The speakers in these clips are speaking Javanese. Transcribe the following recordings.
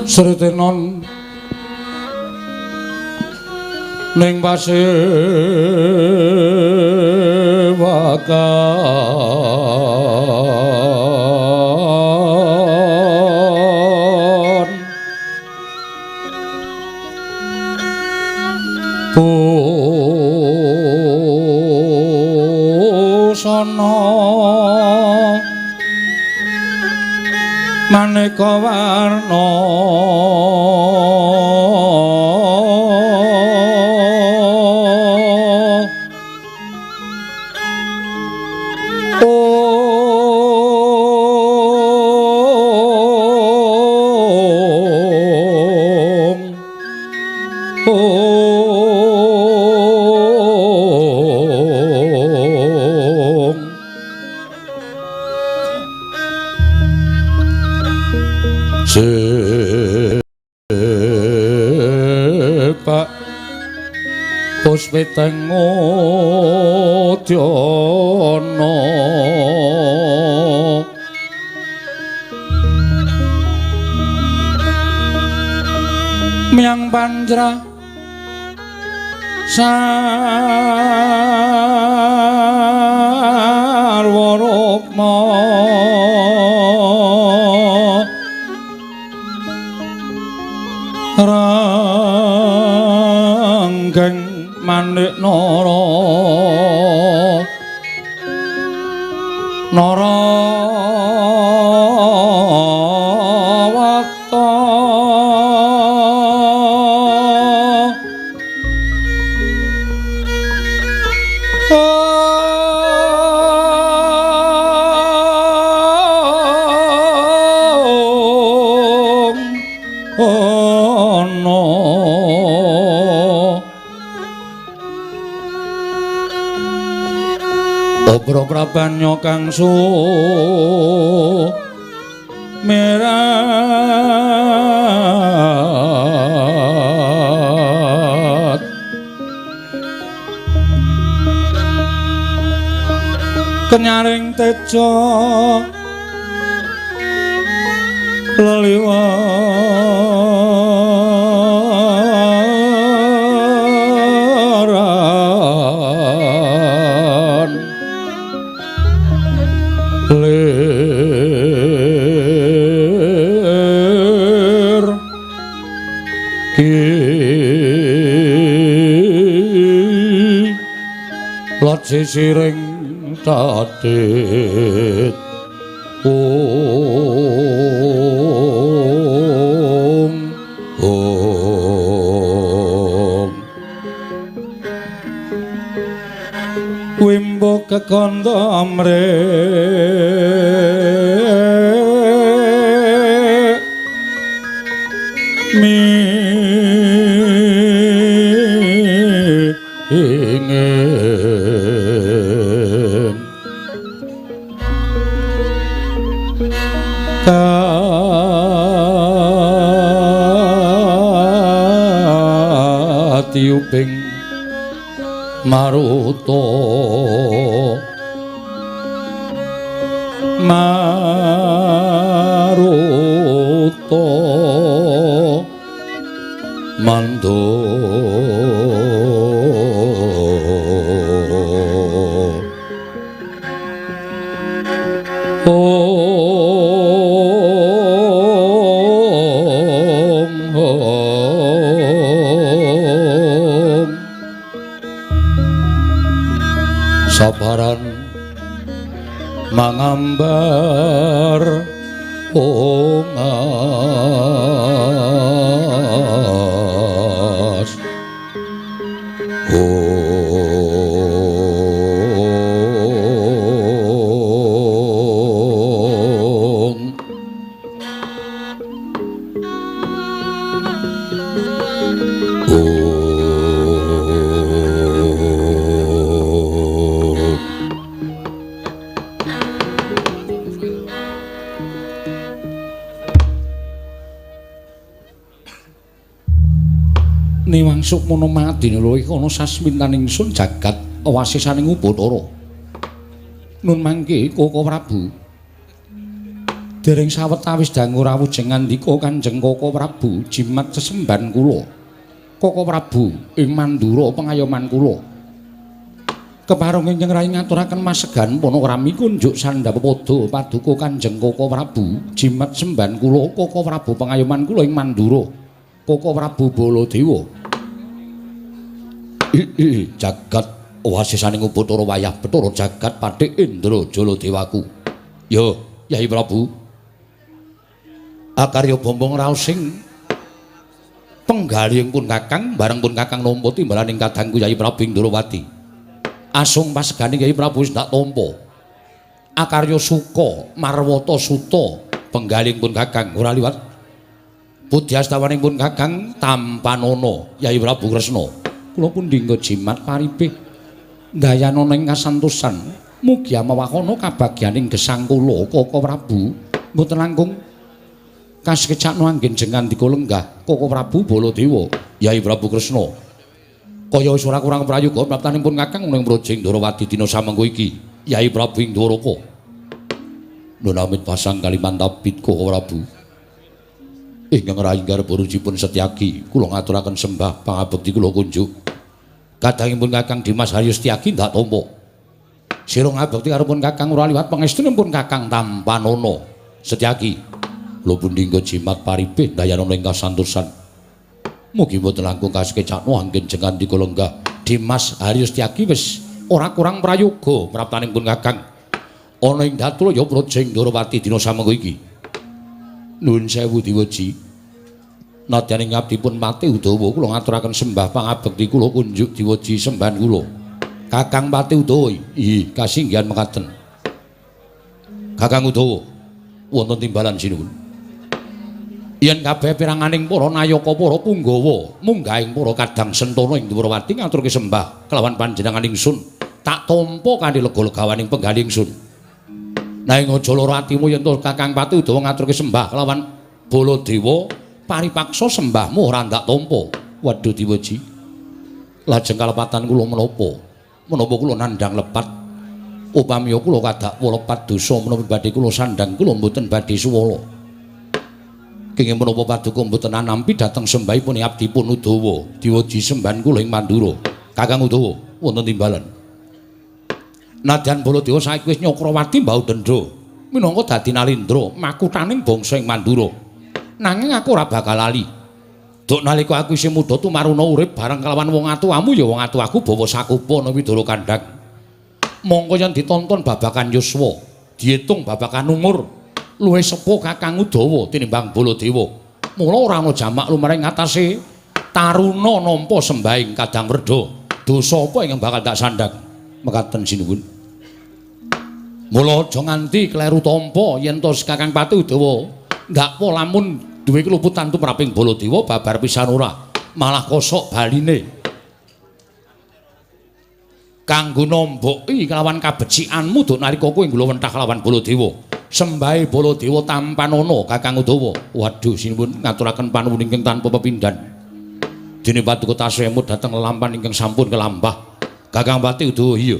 Sritenon ning pasewakan busana maneka warna Pak Puspiteng Udyana Myang Panjra Sarwa Rukma Ranggeng Manik Narawata Obro Prabanya kang sumerat kenyaring teja leliwaran lir ki lat sisiring tadit Wimbo kekanda amrek ingin katiuping maruta mando sabaran mangambar ongas Niwang Sukmana Madina lho iki ana sasmintaning sun jagat wasisaning Ubatara. Nun mangke Koko Prabu. Dereng sawetawis dangu rawujeng ngandika Kanjeng Koko Prabu jimat sesemban kula. Koko Prabu ing Mandura pengayoman kula. Kepareng ingkang rai ngaturaken masegan panakrami kunjuk sandhapada paduka Kanjeng Koko Prabu jimat semban kula Koko Prabu pengayoman kula ing Mandura. Koko Prabu Baladewa. Jagat wasisaning Upacara wayah Bathara jagat Pathik Indra Jaladewaku. Yo, Yai Prabu. Akarya bombong raosing penggalihing pun Kakang bareng pun Kakang nampa timbalaning kadangku Yai Prabu Indrawati. Asung paseganing Yai Prabu wis ndak tampa. Akarya suka marwata suta penggalihing pun Kakang ora liwat. Budyastawaning pun Kakang Tampanana Yai Prabu Kresna. Kula pun dinggo jimat paripih dayana ing kasantosan. Mugi amawakana kabagyaning gesang kula Koko Prabu mboten langkung kasekecakno anggen jengan dika lenggah Koko Prabu Baladewa Yai Prabu Kresna. Kaya wis ora kurang prayoga praptanipun Kakang ning Projing Ndrawati dina samengko iki Yai Prabu Indwaraka. Nun amit pasang Kalimantapit Koko Prabu. Ingkang rayi garep urujipun Setyaki kula ngaturaken sembah pangabekti kula kunjuk. Kadangipun Kakang Dimas Haryo Setyaki ndak tampa. Sira ngabekti karo pun Kakang ora liwat pangestunipun Kakang Tampanana Setyaki. Kula pun dinggo jimat paripih dayana ing kasantosan. Mugi mboten langkung kasekecakno anggen jengan dika lenggah Dimas Haryo Setyaki wis ora kurang prayoga praptanipun Kakang ana ing Datraya Projing Ndrawati dina samengko iki. Nuwun sewu Diwaji. Nadyan ing abdipun Pati Udawa kula ngaturaken sembah pangabekti kula kunjuk Diwaji sembahan kula. Kakang Pati Udawa, nggih kasinggihan mekaten. Kakang Udawa, wonten timbalan sinuwun. Yen kabeh piranganing para nayaka para punggawa munggahing para kadang sentana ing Ndrawati ngaturke sembah kelawan panjenengan ingsun tak tampa kanthi lega-legawaning penggalih ingsun. Nanging aja lara atimu yen to Kakang Pati Udawa ngaturke sembah kelawan Baladewa paripaksa sembahmu ora ndak tampa. Waduh Diwaji. Lajeng kalepatan kula menapa? Menapa kula nandhang lepat? Upami kula kadak lepat dosa menapa badhe kula sandhang kula mboten badhe suwala. Kenging menapa paduka mboten anampi dhateng sembahipun abdipun Udawa, Diwaji sembahan kula ing Mandura. Kakang Udawa, wonten timbalan. Nadyan Baladewa saiki wis Nyakrawati mbau dendra minangka dadi nalindra makuthaning bangsa ing Mandura. Nanging aku ora bakal lali. Duk nalika aku isih muda tumaruna urip bareng kelawan wong atuwamu ya wong atuwaku bawa sakupa ana Widara Kandhang. Mongko yen ditonton babakan yuswa, diitung babakan umur, luwih sepuh Kakang Udawa tinimbang Baladewa. Mula ora ana jamak lumrahing ngatasé taruna nampa sembahing kadang werda. Dosa apa ingkang bakal tak sandhang? Mekaten sinuwun. Mula aja nganti kleru tampa yen to Kakang Pati Udawa ndak po lamun duwe keluputan tumraping Baladewa babar pisan ora, malah kosok baline. Kanggo nomboki kelawan kabecikanmu duk nalika kowe nggula wentah kelawan Baladewa. Sembahe Baladewa Tampanana Kakang Udawa. Waduh sinuwun ngaturaken panuwun ingkang tanpa pepindhan. Dene paduka tasih emut dhateng lelampahan ingkang sampun kelambah. Kakang Pati Udawa iya.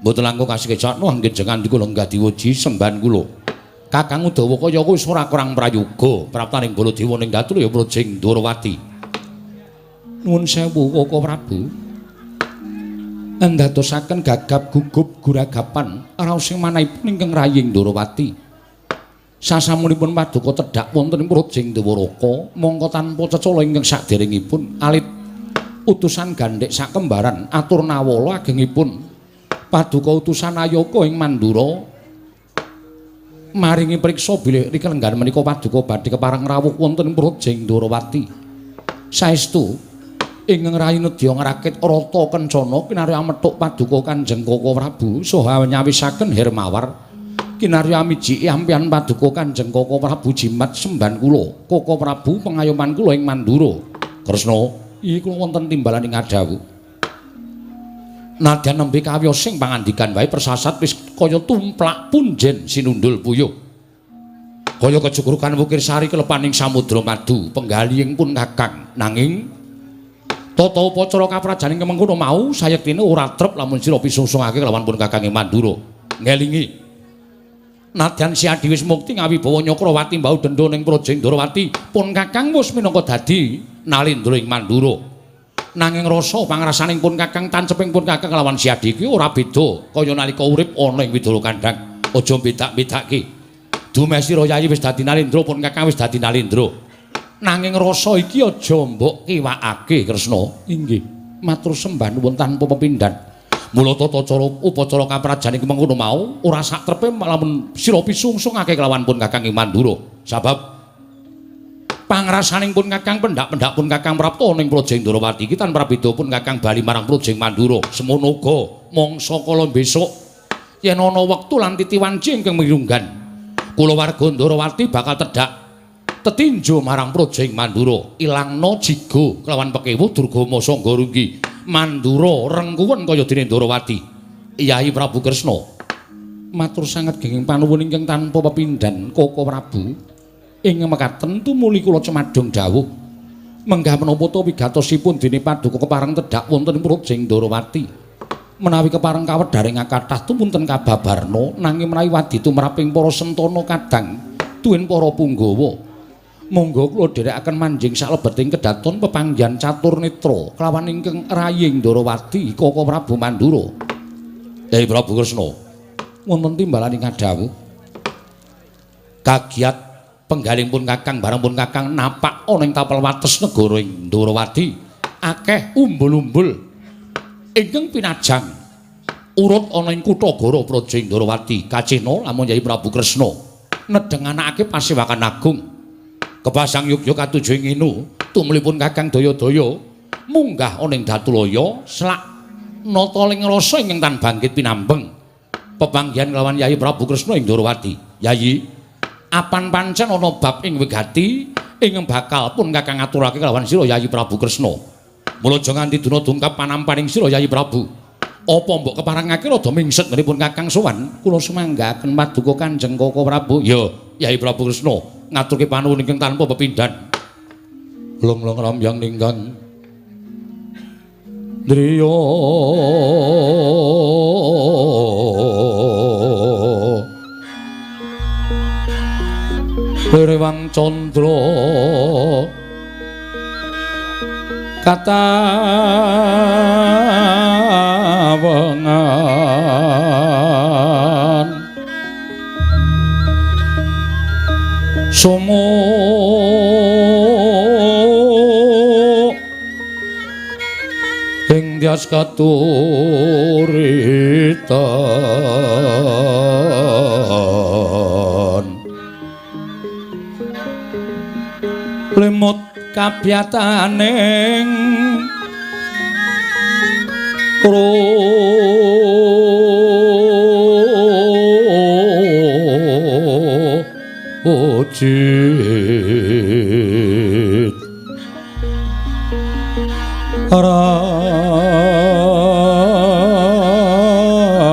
Mboten langkung kasekecakno anggen jengan dika lenggah Diwaji sembahan kula. Kakang Udawa kaya wis ora kurang prayoga praptaning Baladewa ning Datraya Projing Ndrawati. Nuwun sewu Koko Prabu. Ndadosaken gagap gugup guragapan raosing manahipun ingkang raying Ndrawati. Sasamunipun paduka tedhak wonten ing Projing Ndwaraka mongko tanpa cecala ingkang saderengipun alit utusan gandhek sakembaran atur nawala agengipun paduka utusan Ayaka ing Mandura maringi priksa bilih rikelenggan menika paduka badhe kepareng rawuh wonten ing Projing Ndrawati. Saestu ingkang rayi nedya ngrakit rata kencana kinarya methuk paduka Kanjeng Koko Prabu saha nyawisaken hermawar kinarya mijiki ampian paduka Kanjeng Koko Prabu jimat semban kula Koko Prabu pengayoman kula ing Mandura. Kresna, iki kula wonten timbalan ing Adawu. Nadyan nembe kawiyosing pangandikan wae persasat wis kaya tumplak punjen sinundul puyuh. Kaya kejugrukan wukir sari kelepaning samudra madu penggalihing pun Kakang. Nanging tata upacara kaprajaning kemengkono mau sayektine ora trep lamun sira pisungsungake kelawan pun Kakang ing Mandura. Ngelingi Nadyan si Adi wis mukti ngawibawa Nyakrawati mbau dendha ning Projing Ndrawati pun Kakang wis minangka dadi Nalindra ing Mandura. Nanging rasa pangrasaning pun Kakang tanceping pun Kakang lawan si Adi iki ora beda kaya nalika urip ana ing Widara Kandhang. Aja bedak-bedake. Dumesira Yayi wis dadi Nalindra pun Kakang wis dadi Nalindra. Nanging rasa iki aja mbok kiwakake Kresna. Inggih. Matur sembah nuwun tanpa pepindhan. Mula tata cara upacara kaprajan iki mengkono mau ora sak trepe lamun sira pisungsungake kelawan pun Kakang ing Mandura. Sabab pangrasaning pun Kakang pendak-pendak pun Kakang prapta ning Projing Ndrawati iki tanpa beda pun Kakang bali marang Projing Mandura. Semono uga mangsa kala besok yen ana wektu lan titiwanci ingkang mirunggan kula warga Ndrawati bakal tetinjo marang Projing Mandura. Ilangna jiga kelawan pekewu Durgama Sangga Runggi. Mandura rengkuwen kaya dene Ndrawati. Yai Prabu Kresna. Matur sanget genging panuwun ingkang tanpa pepindhan Koko Prabu. Ing mekaten tumuli kula cemadhong dawuh. Menggah menapa ta wigatosipun dene Paduka kepareng tedhak wonten Projing Ndrawati. Menawi kepareng kawedharing kathah tumunten kababarna nanging menawi wadi tumraping para sentana kadang tuwin para punggawa. Monggo kula dherekaken manjing salebeting kedaton pepanggihan catur netra kelawan ingkang raying Ndrawati Koko Prabu Mandura. Yai Prabu Kresna, wonten timbalan ingkang dawuh. Kagiat penggaling pun Kakang bareng pun Kakang napak ana ing tapel wates negara ing Ndrawati akeh umbul-umbul ingkang pinajang urut ana ing Kutagara Projing Ndrawati. Kacena lamun Yai Prabu Kresna nedhenganake Pasewakan Agung Kepasang Yogya katujuh ing Inu tumulipun Kakang Daya-daya munggah ana ing Datulaya selak nata ling rasa ingkang tan bangkit pinambeng pepanggihan kelawan Yai Prabu Kresna ing Ndrawati. Yayi, apan pancen ana bab ing wigati ing bakal pun Kakang aturake kelawan sira Yai Prabu Kresna. Mula aja nganti dina dungkap panampaning sira Yai Prabu. Apa mbok keparengake rada mingset menipun Kakang sowan kula sumanggaken Paduka Kanjeng Koko Prabu. Ya, Yai Prabu Kresna ngaturke panuwun ingkang tanpa pepindhan. Long-long rambyang ninggang driya Rewang Candra katawengan Somo ing dias katuritan lemut kabyataning ojit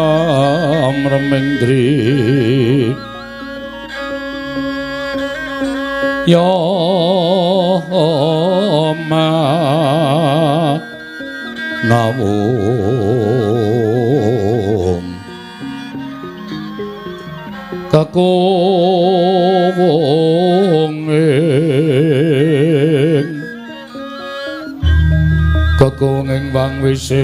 ram remendri ya ma nawung kakunging wang wisesa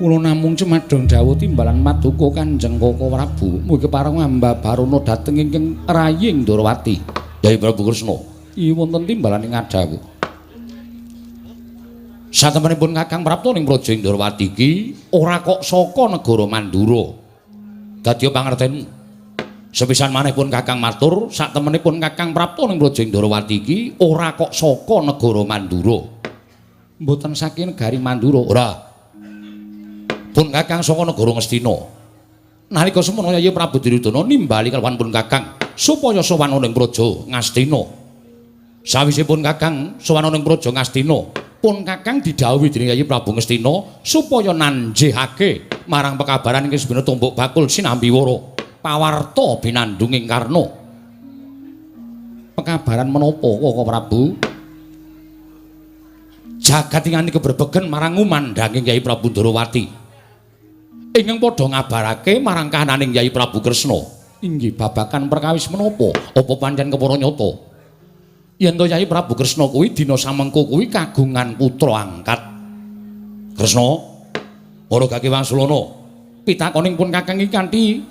kula namung cemadhong dawuh timbalan Paduka Kanjeng Koko Prabu mugi kepareng ambabarana dhateng ingkang raying Ndrawati. Yai Prabu Kresna, iki wonten timbalan ing dawuh. Satempunipun Kakang prapta ning Projing Ndrawati iki ora kok saka negara Mandura. Dadi pangertenmu. Sepisan maneh pun Kakang matur, satempunipun Kakang prapta ning Projing Ndrawati iki ora kok saka negara Mandura. Mboten saking negari Mandura. Ora. Pun Kakang saka negara Ngastina. Nalika semono Yai Prabu Duryudana nimbali kalawan pun Kakang supaya sowan ing praja Ngastina. Sawisipun Kakang sowan ing Praja Ngastina, pun Kakang didhawuhi dening Yayi Prabu Ngastina supaya nanjihake marang pekabaran ing Sbina Tumbuk Bakul Sinambiwara pawarta binandunging Karna. Pekabaran menapa Koko Prabu? Jagat ingkang keberbegen marang umandhanging Yayi Prabu Ndarawati. Ingkang padha ngabarake marang kahananing Yayi Prabu Kresna. Inggih babakan perkawis menapa? Apa pancen kepara nyata? Yen to Yayi Prabu Kresna kuwi dina samengko kuwi kagungan putra angkat. Kresna, para Gage Wangsulana, pitakoning pun Kakang iki kanthi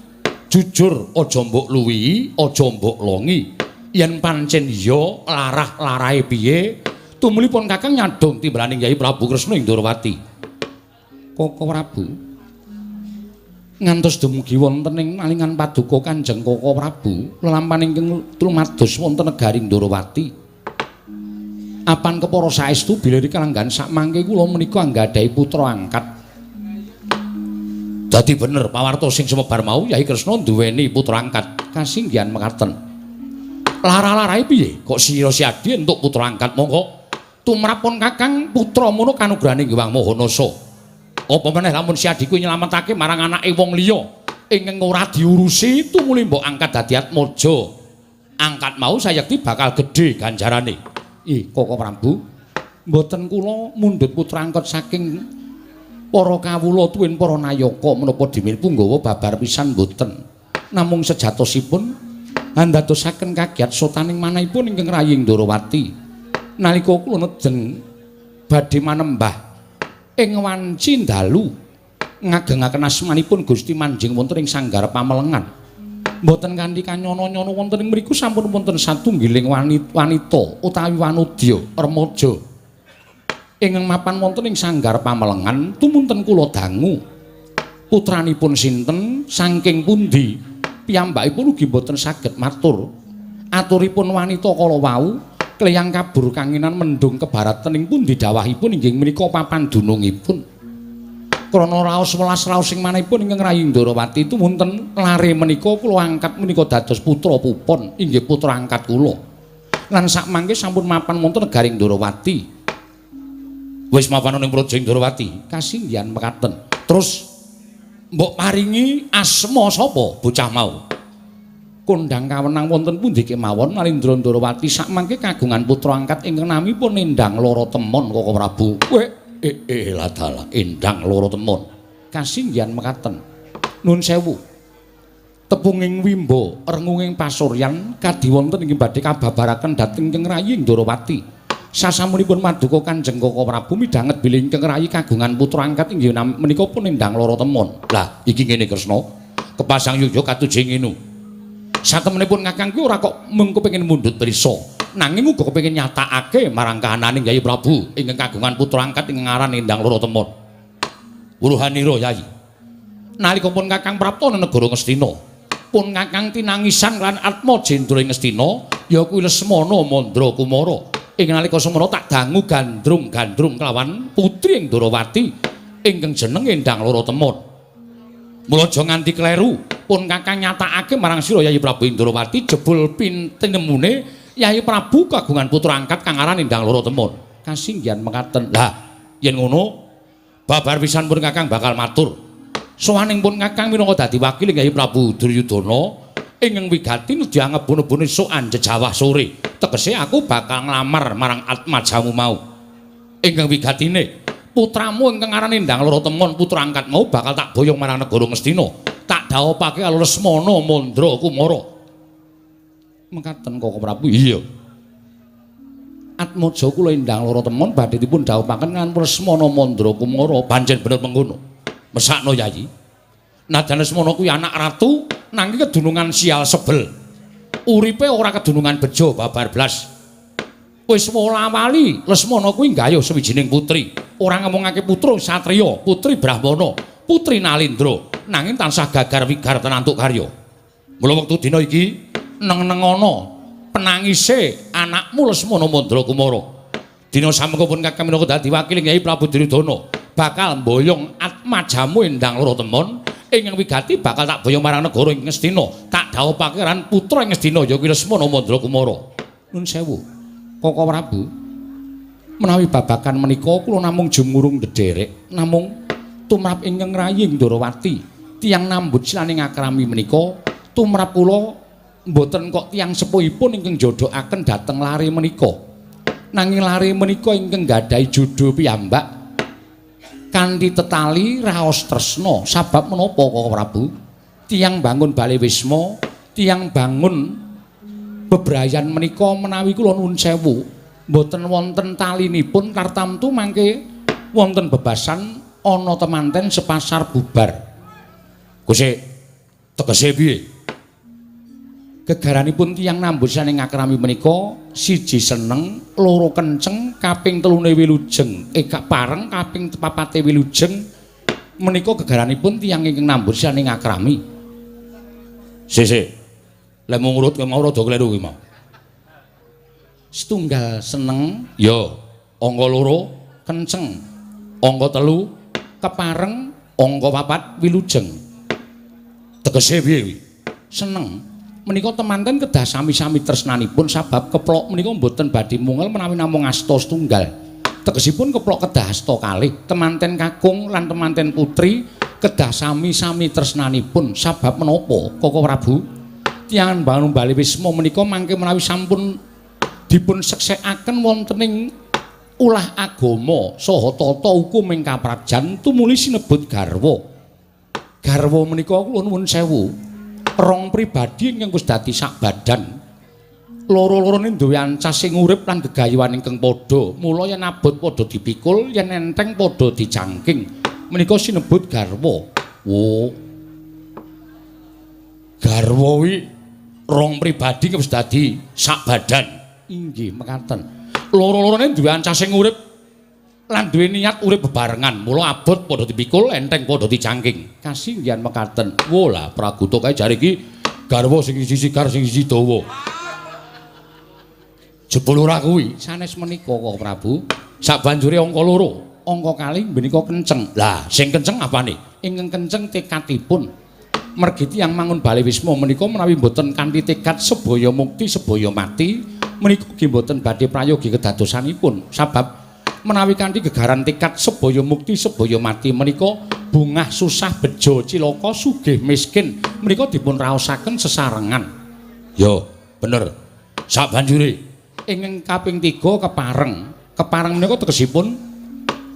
jujur, aja mbok luwihi, aja mbok longi. Yen pancen iya larah-larahe piye, tumulipun Kakang nyadong timbaning Yayi Prabu Kresna ing Ndarawati. Koko Prabu ngantos dumugi wonten ing malingan paduka Kanjeng Koko Prabu lelampahan ingkang lumados wonten negari Ndarawati. Apan kepara saestu bilih kalanggan sakmangke kula menika anggadhahi putra angkat. Dadi bener pawarta sing semebar mau Yayi Kresna duweni putra angkat. Kasinggihan mekaten. Lara-larahe piye? Kok sira siadi entuk putra angkat monggo tumrapun Kakang putra mono kanugrahaning Hyang Mahanasa. Apa meneh lamun si adikku nyelametake marang anake wong liya ingkang ora diurusi tumuli mbok angkat dadi atmaja. Angkat mau sayekti bakal gedhe ganjarane. Koko Prabu, mboten kula mundhut putra angkat saking para kawula tuwin para nayaka menapa dimil punggawa babar pisan mboten. Namung sejatosipun andadosaken kagiat sotaning manahipun ingkang raying Ndarawati. Nalika kula nedeng badhe manembah ing wanci dalu ngagengaken asmanipun Gusti Manjing wonten ing sanggar pamelengan. Mboten kanthi kanyana-nyana wonten ing mriku sampun wonten satunggiling wanita utawi wanudya remaja ingkang mapan wonten ing sanggar pamelengan tumunten kula dangu. Putranipun sinten saking pundi? Piyambakipun ugi mboten saged matur. Aturipun wanita kala wau kleyang kabur kanginan mendung kebaratan ing pundi dawahipun inggih menika papan dunungipun. Krana raos welas raos sing manahipun ingkang raying Ndarawati tumunten lare menika kula angkat menika dados putra pupon inggih putra angkat kula. Lan sakmangke sampun mapan wonten negaring Ndarawati. Wis mapan ing Praja Ndarawati, kasinggihan mekaten. Terus mbok paringi asma sapa bocah mau? Kondang kawenang wonten pundi kemawon Narendra Ndarawati sakmangke kagungan putra angkat ingkang namipun Endang Loro Temon Koko Prabu. Ladala Endang Loro Temon. Kasinggihan mekaten. Nun sewu. Tepunging wimba rengunging pasuryan kadhi wonten inggih badhe kababaraken dhateng ingkang raying Ndarawati. Sasampunipun maduka Kanjeng Koko Prabu midhanget bilih ingkang rayi kagungan putra angkat inggih menika pun Endang Loro Temon. Lah iki ngene Kresna. Kepasang yuya katuji ngene. Satemenipun Kakang kuwi ora kok mung kepengin mundhut prisa, nanging uga kepengin nyatakake marang kahananing Yayi Prabu ingkang kagungan putra angkat ingkang aran Endang Loro Temon. Wuruhanira Yayi. Nalika pun Kakang prapta ing negara Ngastina, pun Kakang tinangisan lan atma jendra ing Ngastina, ya kuwi Lesmana Mandra Kumara. Ing nalika semana tak dangu gandrung-gandrung kelawan putri ing Ndarawati ingkang jeneng Endang Loro Temon. Mula aja nganti kleru. Pun Kakang nyatakake marang sira Yayi Prabu Ndarawati jebul pintenemune Yayi Prabu kagungan putra angkat kang aran Endang Loro Temon. Kasinggihan mekaten. Lah, yen ngono babar pisan pun Kakang bakal matur. Sowaning pun Kakang minangka dadi wakil Yayi Prabu Duryudana ingkang wigati nedya ngebun-ebune esuk anjejawah sore. Tegese aku bakal nglamar marang atmajamu mau. Ingkang wigatine putramu ingkang aran Endang Loro Temon putra angkat mau bakal tak boyong marang negara Ngastina. Tak dhawuhake karo Lesmana Mandra Kumara. Mekaten Koko Prabu. Iya. Atmaja kula Endang Loro Temon badhe dipun dhawuhaken kan Lesmana Mandra Kumara. Pancen bener mengkono. Mesakno Yayi. Najan Lesmana kuwi anak ratu nanging kedunungan sial sebel. Uripe ora kedunungan bejo babar blas. Wis wola-wali Lesmana kuwi nggayuh sawijining putri. Ora ngomongake putra satriya, putri Brahmana, putri Nalindra, nanging tansah gagar wigar tenantuk karya. Mula wektu dina iki neng-nengono penangise anakmu Lesmana Mandra Kumara. Dina samengko pun Kakang minangka dadi wakil Yayi Prabu Duryudana bakal mboyong atmajamu Endang Loro Temon ingkang wigati bakal tak boyong marang negara ing Ngastina. Tak dhawuhake ran putra ing Ngastina ya kuwi Lesmana Mandra Kumara. Nun sewu. Koko Prabu. Menawi babakan menika kula namung jumurung ndederek, namung tumrap ingkang raying Ndorowati, tiyang nambut silaning akrami menika, tumrap kula mboten kok tiyang sepuhipun ingkang jodohaken dhateng lare menika. Nanging lare menika ingkang gadhahi jodho piyambak kanthi tetali raos tresna. Sabab menapa Koko Prabu? Tiyang bangun Bale Wisma, tiyang bangun bebrayan menika menawi kula nuwun sewu, mboten wonten talinipun tartamtu mangke wonten bebasan ana temanten sepasar bubar. Gusti, tegese piye? Gegaranipun tiyang nambut saning akrami menika siji seneng, loro kenceng, kaping telune wilujeng, pareng kaping papate wilujeng. Menika gegaranipun tiyang ingkang nambut saning akrami. Sik. Lek mung urut kowe mau rada kleru kuwi mau. Setunggal seneng, ya, angka loro kenceng, angka telu kepareng, angka papat wilujeng. Tegese piye kuwi? Seneng. Menika temanten kedah sami-sami tresnanipun sabab keplok menika mboten badhe mungel menawi namung asta setunggal. Tegesipun keplok kedah asta kalih, temanten kakung lan temanten putri kedah sami-sami tresnanipun sabab menapa Koko Prabu? Tiyang bangun Bale Wisma menika mangke menawi sampun dipun seksekaken wonten ing ulah agama saha tata hukum ing kaprajan tumuli sinebut garwa. Garwa menika kula nuwun sewu, rong pribadi ingkang wis dadi sak badan. Loro-lorone duwe ancas sing urip lan gegayuhan ingkang padha. Mula yen abot padha dipikul, yen enteng padha dicangking. Menika sinebut garwa. Oh. Garwa kuwi rong pribadi wis dadi sak badan. Inggih mekaten. Loro-lorone duwe ancas sing urip lan duwe niat urip bebarengan. Mula abot padha dipikul, enteng padha dicangking. Kasinggihan mekaten. Wola Praguta kae jare iki garwa sing siji sigar sing siji dawa. Jebul ora kuwi sanes menika kok Prabu. Sabanjure angka loro, angka kalih menika kenceng. Lah, sing kenceng apane? Ingkang kenceng tekadipun. Mergi tiyang mangun Bale Wisma menika menawi mboten kanthi tekad sebaya mukti sebaya mati, menika nggih mboten badhe prayogi kedadosanipun. Sabab menawi kanthi gegaran tekad sebaya mukti sebaya mati menika bungah susah bejo cilaka sugih miskin menika dipun raosaken sesarengan. Yo, bener. Sabanjure ingkang kaping 3 kepareng. Kepareng menika tegesipun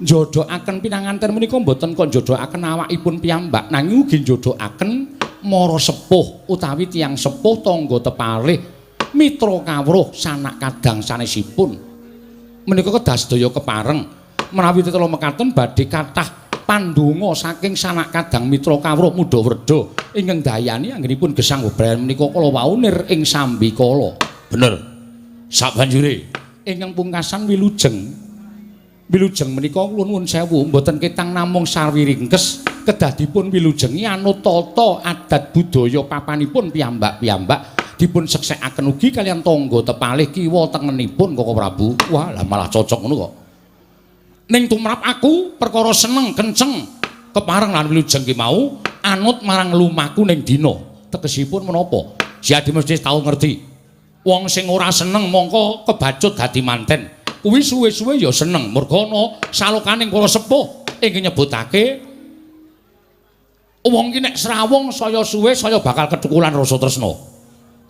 njodohaken pinanganten menika mboten kok njodohaken awakipun piyambak, nanging ugi njodohaken mara sepuh utawi tiyang sepuh tangga tepalih mitra kawruh sanak kadang sanesipun. Menika kedah sedaya kepareng. Menawi tetela mekaten badhe kathah pandonga saking sanak kadang mitra kawruh Mudawerda ingkang dayani anggenipun gesang bebrayan menika kala waunir ing Sambikala. Bener. Sabanjure ingkang pungkasan wilujeng. Wilujeng menika kula nuwun sewu mboten ketang namung sawiringkes kedah dipun wilujengi anut tata adat budaya papanipun piyambak-piyambak dipun seksekaken ugi kaliyan tangga tepalih kiwa tengenipun Koko Prabu. Wah, lah malah cocok ngono kok. Ning tumrap aku perkara seneng kenceng kepareng lan wilujeng ki mau anut marang lumaku ning dina. Tegesipun menapa? Siadi mesti tau ngerti. Wong sing ora seneng mongko kebacut dadi manten. Kuwi suwe-suwe ya seneng. Merga ana salokaning para sepuh ingkang nyebutake wong ki nek srawung saya suwe saya bakal ketukulan rasa tresna.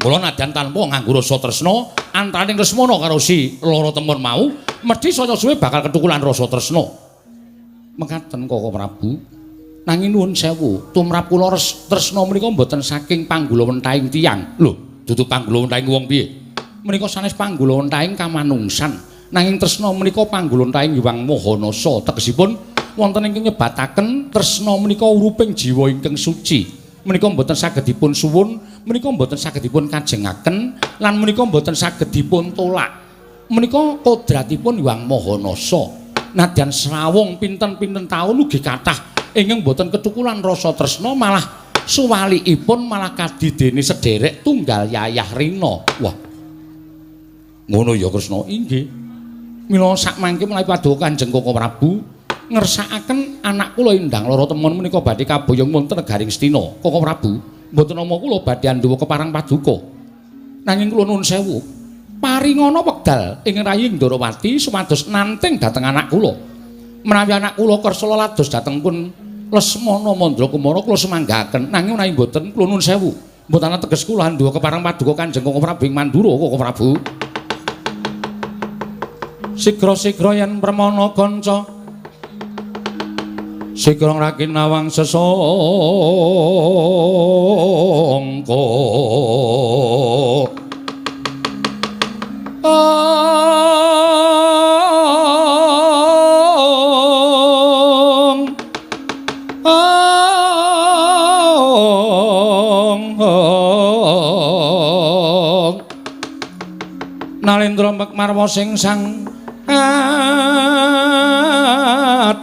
Mula nadyan tanpa nganggo rasa tresna antaraning Lesmana karo si loro temen mau mesti saya suwe bakal ketukulan rasa tresna. Mekaten Koko Prabu. Nanging nuwun sewu, tumrap kula tresna menika mboten saking panggulawentahing tiyang. Lho, dudu panggulawentahing wong piye? Menika sanes panggulawentahing kamanungsan. Nanging tresna menika panggulawentahing Hyang Mahanasa. Tegesipun wonten ingkang nyebataken tresna menika uruping jiwa ingkang suci. Menika mboten saged dipun suwun, menika mboten saged dipun kajengaken lan menika mboten saged dipun tolak. Menika kodratipun Hyang Mahanasa. Nadyan srawung pinten-pinten taun ugi kathah ingkang mboten ketukulan rasa tresna malah suwalikipun malah kadidene sederek tunggal Yayah Rina. Wah. Ngono ya Kresna. Inggih. Mila sakmangke menawi paduka Kanjeng Koko Prabu ngersakaken anak kula Indang lara temen menika badhe kaboyong wonten negaring Stina. Koko Prabu, mboten nama kula badhe andhawa keparang paduka. Nanging kula nuwun sewu, paringana wekdal ing raying Ndorowati supados nanting dhateng anak kula. Menawi anak kula kersa lados dhateng pun Lesmana Mandrakumara kula semanggaken nanging menawi mboten kula nuwun sewu. Mboten ana teges kula nduwa kepareng paduka Kanjeng Koko Prabu ing Mandura Koko Prabu. Sigra-sigra yen permana kanca sigra rakinawang sesangka Nalendra Mekmarwa sing sang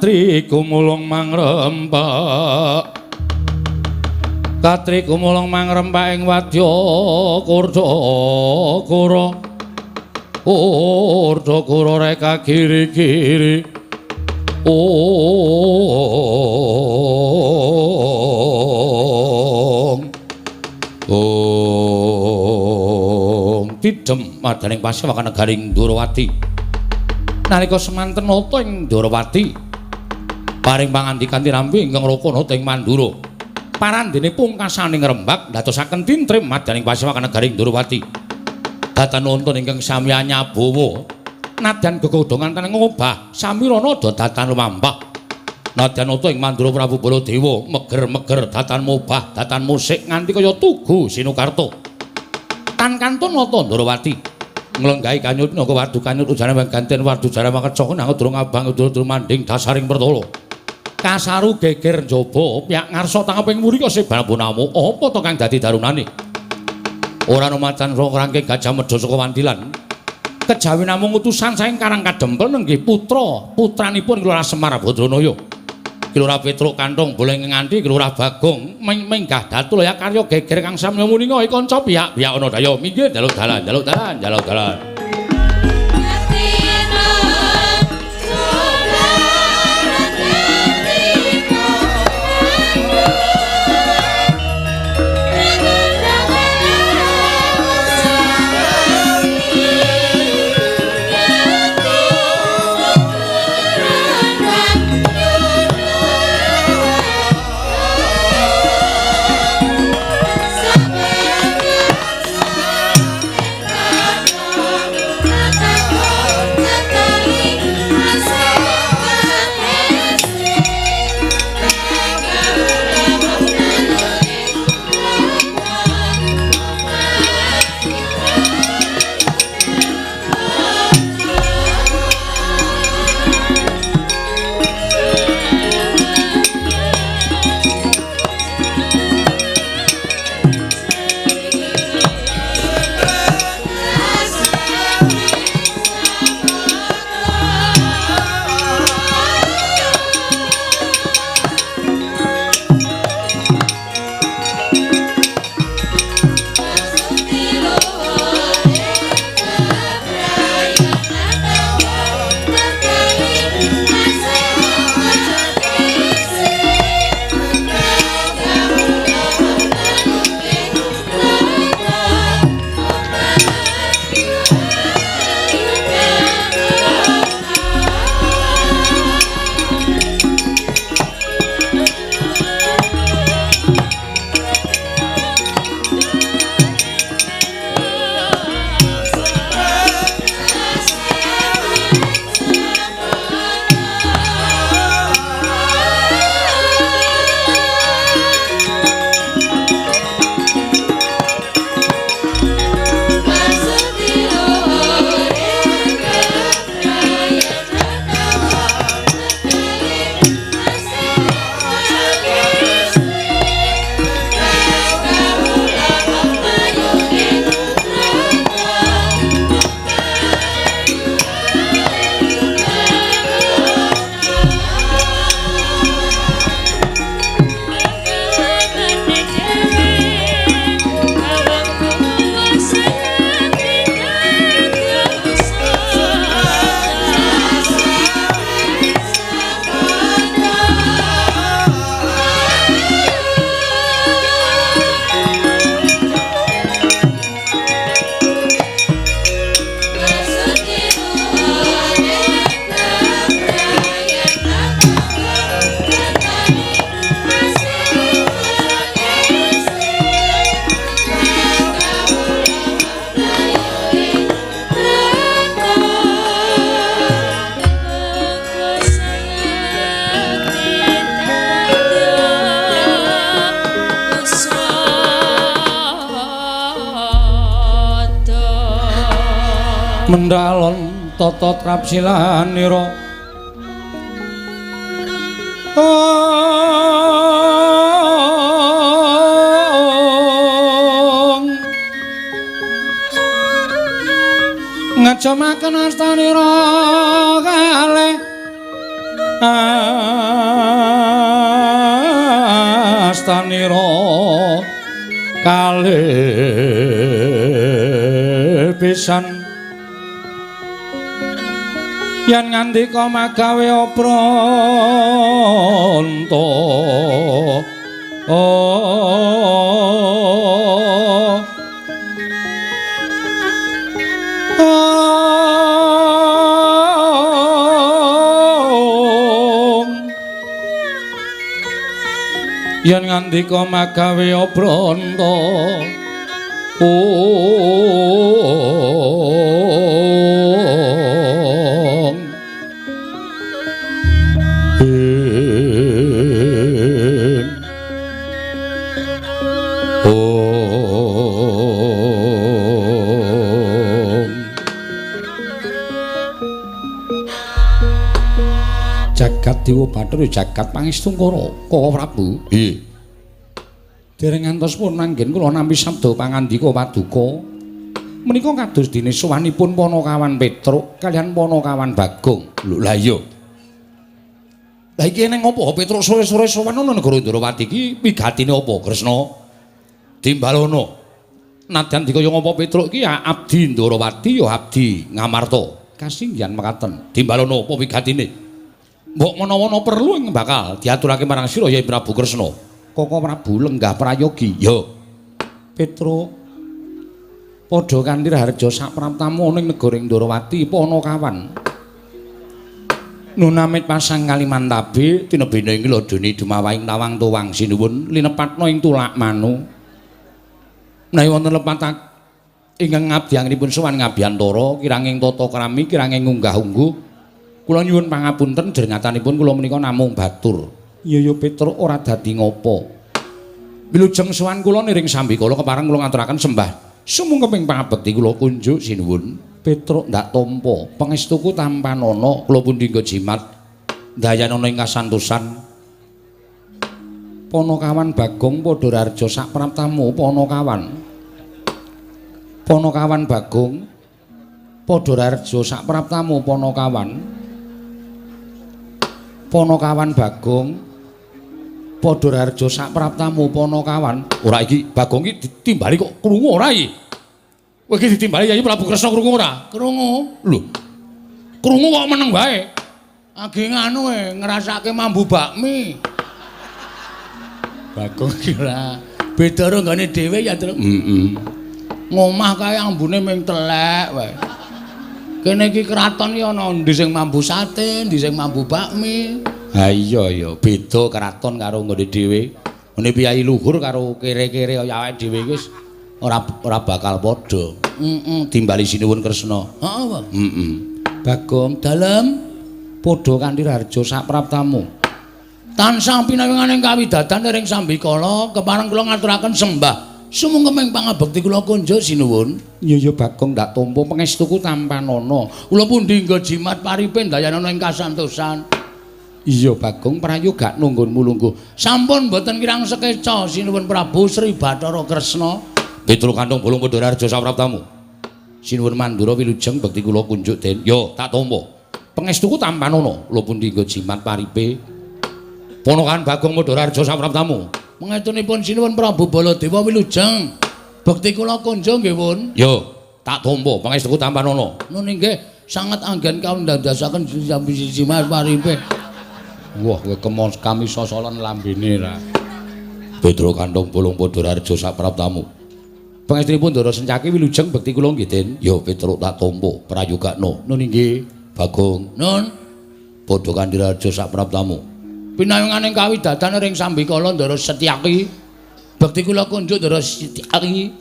Katri kumulung mangrembak Katri kumulung mangrembak ing wadya Kurdakura Kurdakura reka giri-giri Tidem madaning Pasewakan negaring Ndorowati nalika semanten nata ing Ndorowati paring pangandikan tirambi ingkang rakana ing Mandura parandene pungkasaning Rembag ndadosaken tintrim madaning Pasewakan negaring Ndorowati datan wonten ingkang sami anyabawa nadyan gegodhongan teneng ngobah samirana datan lumampah nadyan nata ing Mandura Prabu Baladewa meger-meger datan mobah datan musik nganti kaya tugu Sinukarta tan kantun nata Ndorowati nglenggahi kanyut naka wadu kanyut ujane ganten wadu jare makecok nang durung abang durung manding dasaring pertolo kasaru geger njaba piyak ngarsa tangeping murika sebal punamu apa to kang dadi darunane ora ana macan rangking Gajah Medha saka Wandilan kejawi namung utusan saking Karang Kadempel nenggih putranipun Kelurahan Semar Badranaya Kelurahan Petruk Kanthong boleh nganti Kelurahan Bagong menggah datu ya karya geger kang samya muninga kanca pihak-pihak ana daya minggir jaluk dalan mendalon tata trapsilanira ngajamaken astanira kalih astanira kalih pisan yen ngandika magawe opranta yen ngandika magawe opranta jagat Dewa Bathara jagat Pangestungkara Koko Prabu. Nggih. Dereng ngantos pun nanggen kula nampi sabda pangandika paduka. Menika kados dene sowanipun Panakawan Petruk kaliyan Panakawan Bagong. Lho lah iya. Lah iki ning apa Petruk sore-sore sowan ana negara Ndrawati iki wigatine apa Kresna? Dimbalana. Nadyan dikaya ngapa Petruk iki ya abdi Ndrawati ya abdi Ngamarta. Kasinggihan mekaten. Dimbalana apa wigatine? Mbok menawa perlu ing bakal diaturake marang sira Yai Prabu Kresna. Koko Prabu lenggah prayogi. Ya. Petruk padha kanthi harja sak praptamu ning negara Ndrawati Panakawan. Nunamit pasang Kalimantabe tinebene ing ladone dumawahing tawang tuwang sinuwun linepatna ing tulak manu. Menawi wonten lepatak ingkang ngabdianipun sowan ngabiyantara kiranging tata krami kiranging unggah-ungguh kula nyuwun pangapunten jenengatanipun kula menika namung batur. Iya Petruk ora dadi ngopo. Wilujeng sowan kula niring sambikala kepareng kula ngaturaken sembah sumungkeping pangabekti kula kunjuk sinuwun. Petruk ndak tampa pangestuku tampanana kula pundi nggo jimat dayanana ing kasantosan. Panakawan Bagong padha rarja sak praptamu Panakawan. Panakawan Bagong padha rarja sak praptamu Panakawan. Panakawan Bagong padha rarja sak praptamu Panakawan. Ora iki Bagong iki ditimbali kok krungu ora iki? Kowe iki ditimbali Yai Prabu Kresna krungu ora? Krungu. Lho. Krungu kok meneng wae. Agi nganu ngrasake mambu bakmi. Bagong iki ora beda karo nggone dhewe ya, Tru. Ngomah kae ambune ming telek wae. Kene iki kraton iki ana endi sing mambu sate, endi sing mambu bakmi. Ha iya ya, beda kraton karo nggone dhewe. Ngene piyai luhur karo kere-kere kaya awake dhewe iki wis ora bakal padha. Timbali sinuwun Kresna. Heeh, Bang. Bagong dalem padha kanthi harja sak praptamu. Tansah pinawinganing kawidadan ing sambikala kepareng kula ngaturaken sembah sumungkeping pangabekti kula kunjuk sinuwun. Iya Bagong ndak tampa pangestuku tampanana. Kula pundi nggo jimat paripe dayanana ing kasantosan. Iya Bagong prayoga nunggunmu lungguh. Sampun mboten kirang sekeca sinuwun Prabu Sri Bathara Kresna. Petruk kantong bolong padha rarja sapraptamu. Sinuwun Mandura wilujeng bekti kula kunjuk den. Yo tak tampa. Pangestuku tampanana. Kula pundi nggo jimat paripe. Ponokan Bagong padha rarja sapraptamu. Mengetunipun sinuwun Prabu Baladewa wilujeng bekti kula kunjuk nggih pun. Yo tak tampa pangestuku tampanana. Nun inggih sanget anggen kaundasaken jimat paripe. Wah, kowe kami sosolan lambene ra. Petruk kantong bolong padha rarja sapraptamu. Pangestunipun Ndara Sencaki wilujeng bekti kula nggih Den. Ya Petruk tak tampa prayogakna. Nun inggih Bagong. Nun padha kanthi rarja sapraptamu. Pinayunganing kawidadan ring sambikala Ndara Setyaki. Bekti kula kunjuk Ndara Setyaki.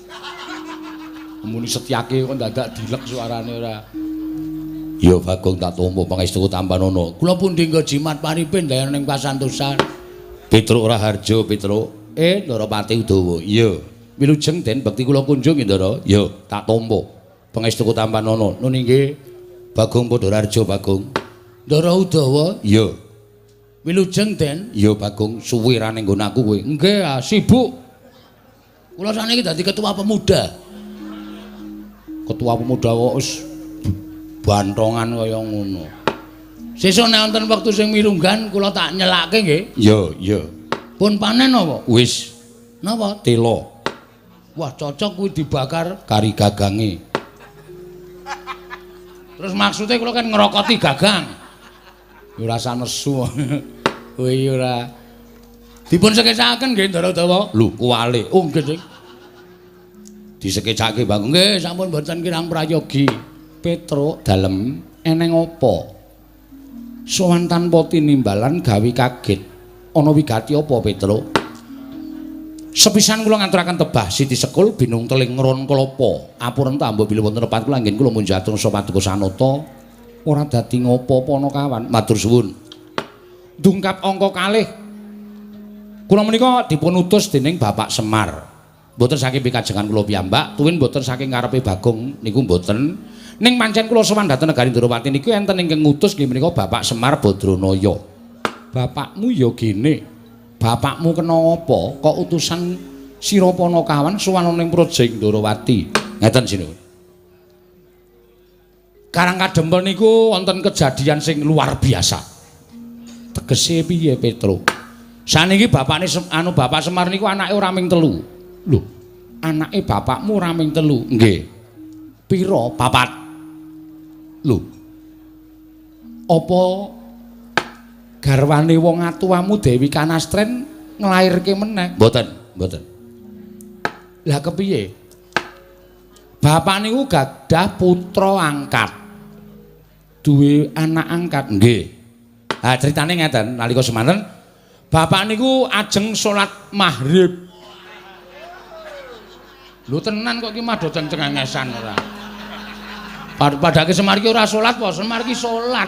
Muni Setyaki kok dadak dilek suarane ora. Ya Bagong tak tampa pangestuku tampanana. Kula pundi nggo jimat paripe dayaning pasantosan. Petruk Raharja, Petruk. Ndara Pati Udawa. Iya. Wilujeng Den bekti kula kunjung Ndara. Ya tak tampa. Pangestuku Tampanono. Nun inggih Bagong Padhararja Bagong. Ndara Udawa? Iya. Wilujeng Den? Iya Bagong, suwi ra ning nggon aku kowe. Nggih, sibuk. Kula saniki dadi ketua pemuda. Ketua pemuda kok wis bantongan kaya ngono. Sesuk nek wonten wektu sing mirunggan kula tak nyelake nggih. Iya, iya. Pun panen apa? Wis. Napa? Telo. Wah, cocok kuwi dibakar kari gagange. Terus maksudnya kula kan ngerokoti gagang. Ora rasa nesu. Kowe ora dipun sekecakaken nggih Ndara Dawa. Lho, kuwale. Oh, nggih, Sing. Disekecake Bagong. Nggih, sampun mboten kirang prayogi. Petruk dalem eneng apa? Sowan tanpa tinimbalan gawe kaget. Ana wigati apa, Petruk? Sepisan kula ngaturaken tebah Siti Sekul binung teling ngron klapa. Apuren ta mbok bilih wonten tepat kula nggih kula munjatun sapa paduka sanata. Ora dadi ngopo-opo ana kawan. Matur suwun. Dungkap angka kalih. Kula menika dipun utus dening Bapak Semar. Mboten saking pikajengan kula piyambak, tuwin mboten saking ngarepe Bagong niku mboten. Ning pancen kula sowan dhateng negari Ndrawati niku enten ingkang ngutus nggih menika Bapak Semar Badranaya. Bapakmu ya gene. Bapakmu kena apa? Kok utusan sira Panakawan sowan ning Project Ndrawati. Ngeten sinuwun. Karang kadempel niku wonten kejadian sing luar biasa. Tegese piye, Petruk? Saniki bapakne Bapak Semar niku anake ora ming 3. Lho, anake bapakmu ora ming 3. Nggih. Pira? 4. Lho. Apa garwane wong atuwamu Dewi Kanastren nglairke meneh? Mboten, mboten. Lah kepiye? Bapak niku gadah putra angkat. Duwe anak angkat. Nggih. Ha critane ngeten, nalika semanten bapak niku ajeng salat maghrib. Lho tenan kok ki madha ceng-cengengesan ora. Padake Semar ki ora salat po, Semar ki salat.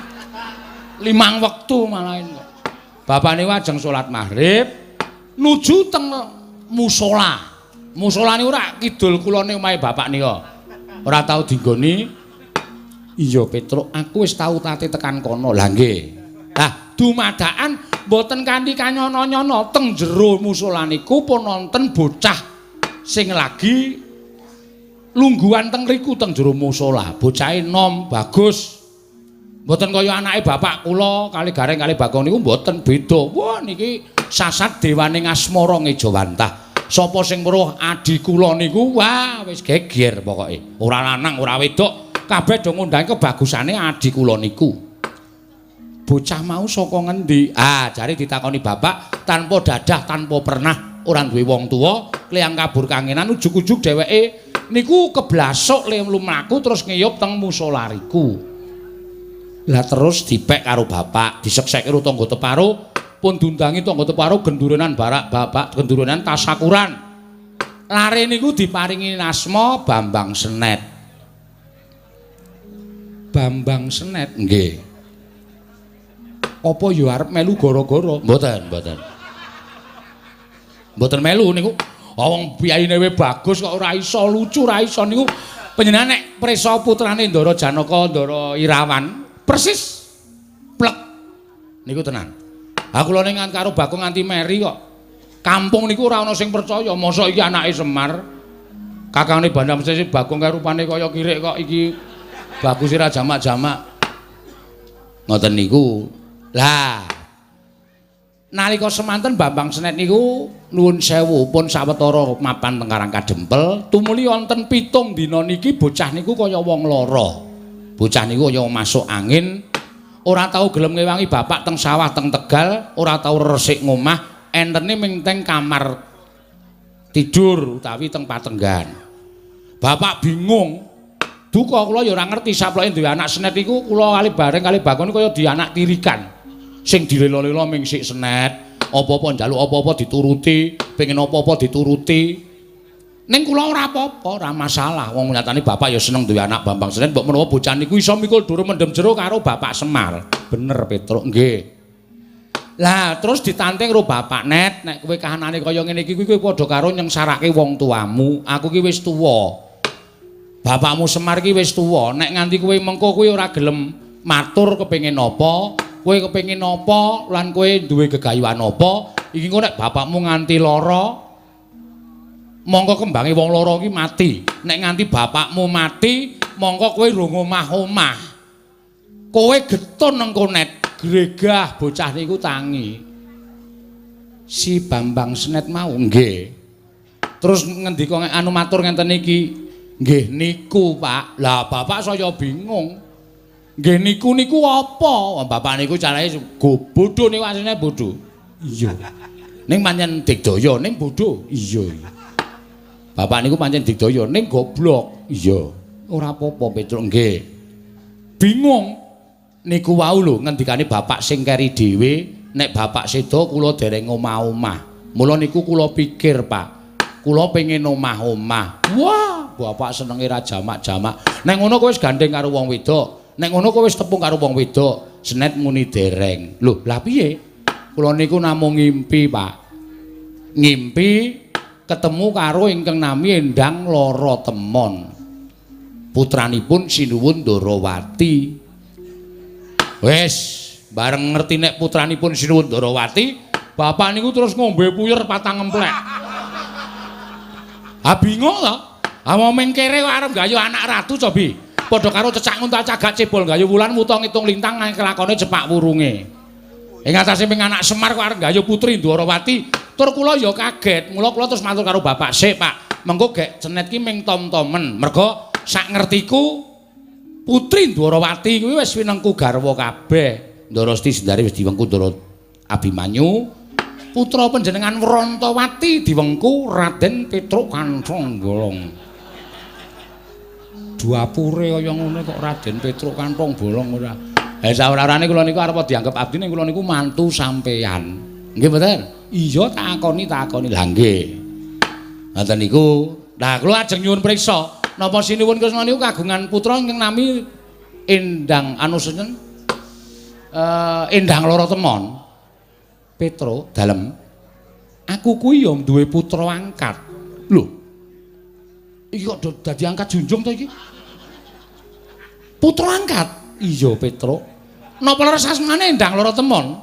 5 wektu malahan kok. Bapak niku ajeng salat maghrib nuju teng musala. Musala niku ora kidul kulone omahe bapak nika. Ora tau dinggoni. Iya Petruk, aku wis tau tate tekan kono. Lah nggih. Lah dumadakan mboten kanthi kanyono-nyono teng jero musala niku pun wonten bocah sing lagi lungguhan teng riku teng jero musala. Bocahe nom bagus. Mboten kaya anake bapak kula kali Gareng kali Bagong niku mboten beda. Wah niki sasat dewaning asmara ngejawantah. Sapa sing weruh adi kula niku wah wis geger pokoke. Ora lanang, ora wedok, kabeh do ngundhangi kebagusane adi kula niku. Bocah mau saka ngendi? Ah, jare ditakoni bapak tanpa dadah, tanpa pernah, ora duwe wong tuwa, kliang kabur kangenan ujug-ujug dheweke niku keblasok le mlaku terus ngiyup teng musolariku. Lah terus dipek karo bapak, diseksek karo tangga teparo. Pun dundangi tangga teparo gendurenan barak bapak gendurenan tasakuran. Lare niku diparingi asma Bambang Senet. Bambang Senet nggih. Apa ya arep melu gara-gara? Mboten, mboten. Mboten melu niku. Wong piyaine we bagus kok ora iso lucu, ora iso niku panjenengan nek prisa putrane Ndara Janaka, Ndara Irawan persis plek niku tenan. Ha kula ning karo Bagong nganti meri kok. Kampung niku ora ana sing percaya, mosok iki anake Semar. Kakangne Bandam Sesi Bagong kaya rupane kaya kirik kok iki bagus ora jamak-jamak. Ngoten niku. Lah nalika semanten Bambang Senet niku nuwun sewu pun sawetara mapan teng Karang Kadempel, tumuli wonten 7 dina niki bocah niku kaya wong lara. Bocah niku kaya masuk angin. Ora tau gelem ngewangi bapak teng sawah teng Tegal, ora tau resik ngomah, entene ming teng kamar tidur utawi teng patenggan. Bapak bingung. Duka kula ya ora ngerti saploke duwe anak Senet iku kula kali bareng kali Bagong niku kaya dianak tirikan. Sing dilela-lela ming sik Senet, apa-apa njaluk apa-apa dituruti, pengen apa-apa dituruti. Ning kula ora apa-apa, ora masalah. Wong nyatane bapak ya seneng duwe anak Bambang Senet, mbok menawa bocah niku iso mikul dur mendem jero karo Bapak Semar. Bener Petruk, nggih. Lah terus ditanteng karo Bapak Net, nek kowe kahanane kaya ngene iki kowe padha karo nyengsarake wong tuamu. Aku ki wis tuwa. Bapakmu Semar ki wis tuwa, nek nganti kowe mengko kowe ora gelem matur kepengin napa, kowe kepengin napa lan kowe duwe gegayuhan napa, iki engko nek bapakmu nganti lara, mongko kembange wong lara ki mati. Nek nganti bapakmu mati, mongko kowe rung omah-omah. Kowe getun engko net gregah bocah niku tangi. Si Bambang Senet mau nggih. Terus ngendika anu matur ngenten iki, nggih niku, Pak. Lah bapak saya bingung. Nggih niku apa? Bapak niku carane bodho niku asline bodho. Iya. Ning pancen digdaya ning bodho. Iya. Bapak niku pancen digdaya ning goblok. Iya. Ora apa-apa Petruk nggih. Bingung. Niku wau lho ngendikane bapak sing keri dhewe, nek bapak sedo kula dereng omah-omah. Mula niku kula pikir, Pak. Kula pengen omah-omah. Wah, bapak senenge ra jamak-jamak. Nek ngono kowe wis gandeng karo wong wedok. Nek ngono kowe wis tepung karo wong wedok. Senet muni dereng. Lho, lah piye? Kula niku namung ngimpi, Pak. Ngimpi ketemu karo ingkang nami Endang Lara Temon. Putranipun Sinuwun Ndarawati. Wes, bareng ngerti nek putranipun Sinuwun Ndarawati, bapak niku terus ngombe puyer patang emplek. Ha bingung to? Ha momeng kere kok arep gayu anak ratu cobi. Padha karo cecak nguntal cagak cebol gayu wulan muta ngitung lintang nang kelakone cepak wurunge. Ing atase ping anak Semar kok arep gayu putri Ndarawati, tur kula ya kaget. Mula kula terus matur karo bapak, "Sik, Pak, mengko gek cenet ki ming tom-tomen. Mergo sak ngertiku Putri Ndarawati kuwi wis winengku garwa kabeh. Ndarasti Sendari wis diwengku Ndara Abimanyu. Putra panjenengan Wrantawati diwengku Raden Petruk Kanthong-Bolong." Duapure kaya ngene kok Raden Petruk Kanthong-Bolong ora. Sawarane kula niku arep dianggep abdi ning kula niku mantu sampeyan. Nggih mboten? Iya takoni. Lah nggih. Ngoten niku. Lah kula ajeng nyuwun priksa. Napa Sinuwun Kresna niku kagungan putra ingkang nami Endang sinten? Endang Lara Temon. Petro dalem. Aku kuwi ya duwe putra angkat. Lho. Iki kok dadi angkat junjung to iki? Putra angkat? Iya, Petro. Napa leres asmane Endang Lara Temon?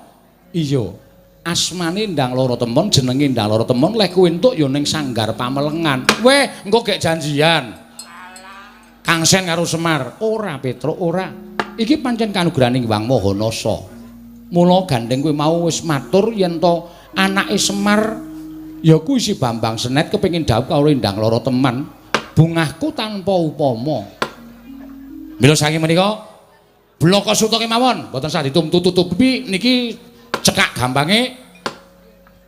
Iya. Asmane Endang Lara Temon, jenenge Endang Lara Temon, lek kowe entuk ya ning Sanggar Pamelengan. Weh, engko gek janjian. Kang Sen karo Semar. Ora, Petro, ora. Iki pancen kanugrahaning Wang Mahanasa. Mula gandeng kowe mau wis matur yen to anake Semar ya kuwi si Bambang Senet kepengin dhawuh karo Endang Lara Temon. Bungahku tanpa upama. Mila saking menika Blaka Suta kemawon, boten sah ditutup-tutupi niki cekak gampange.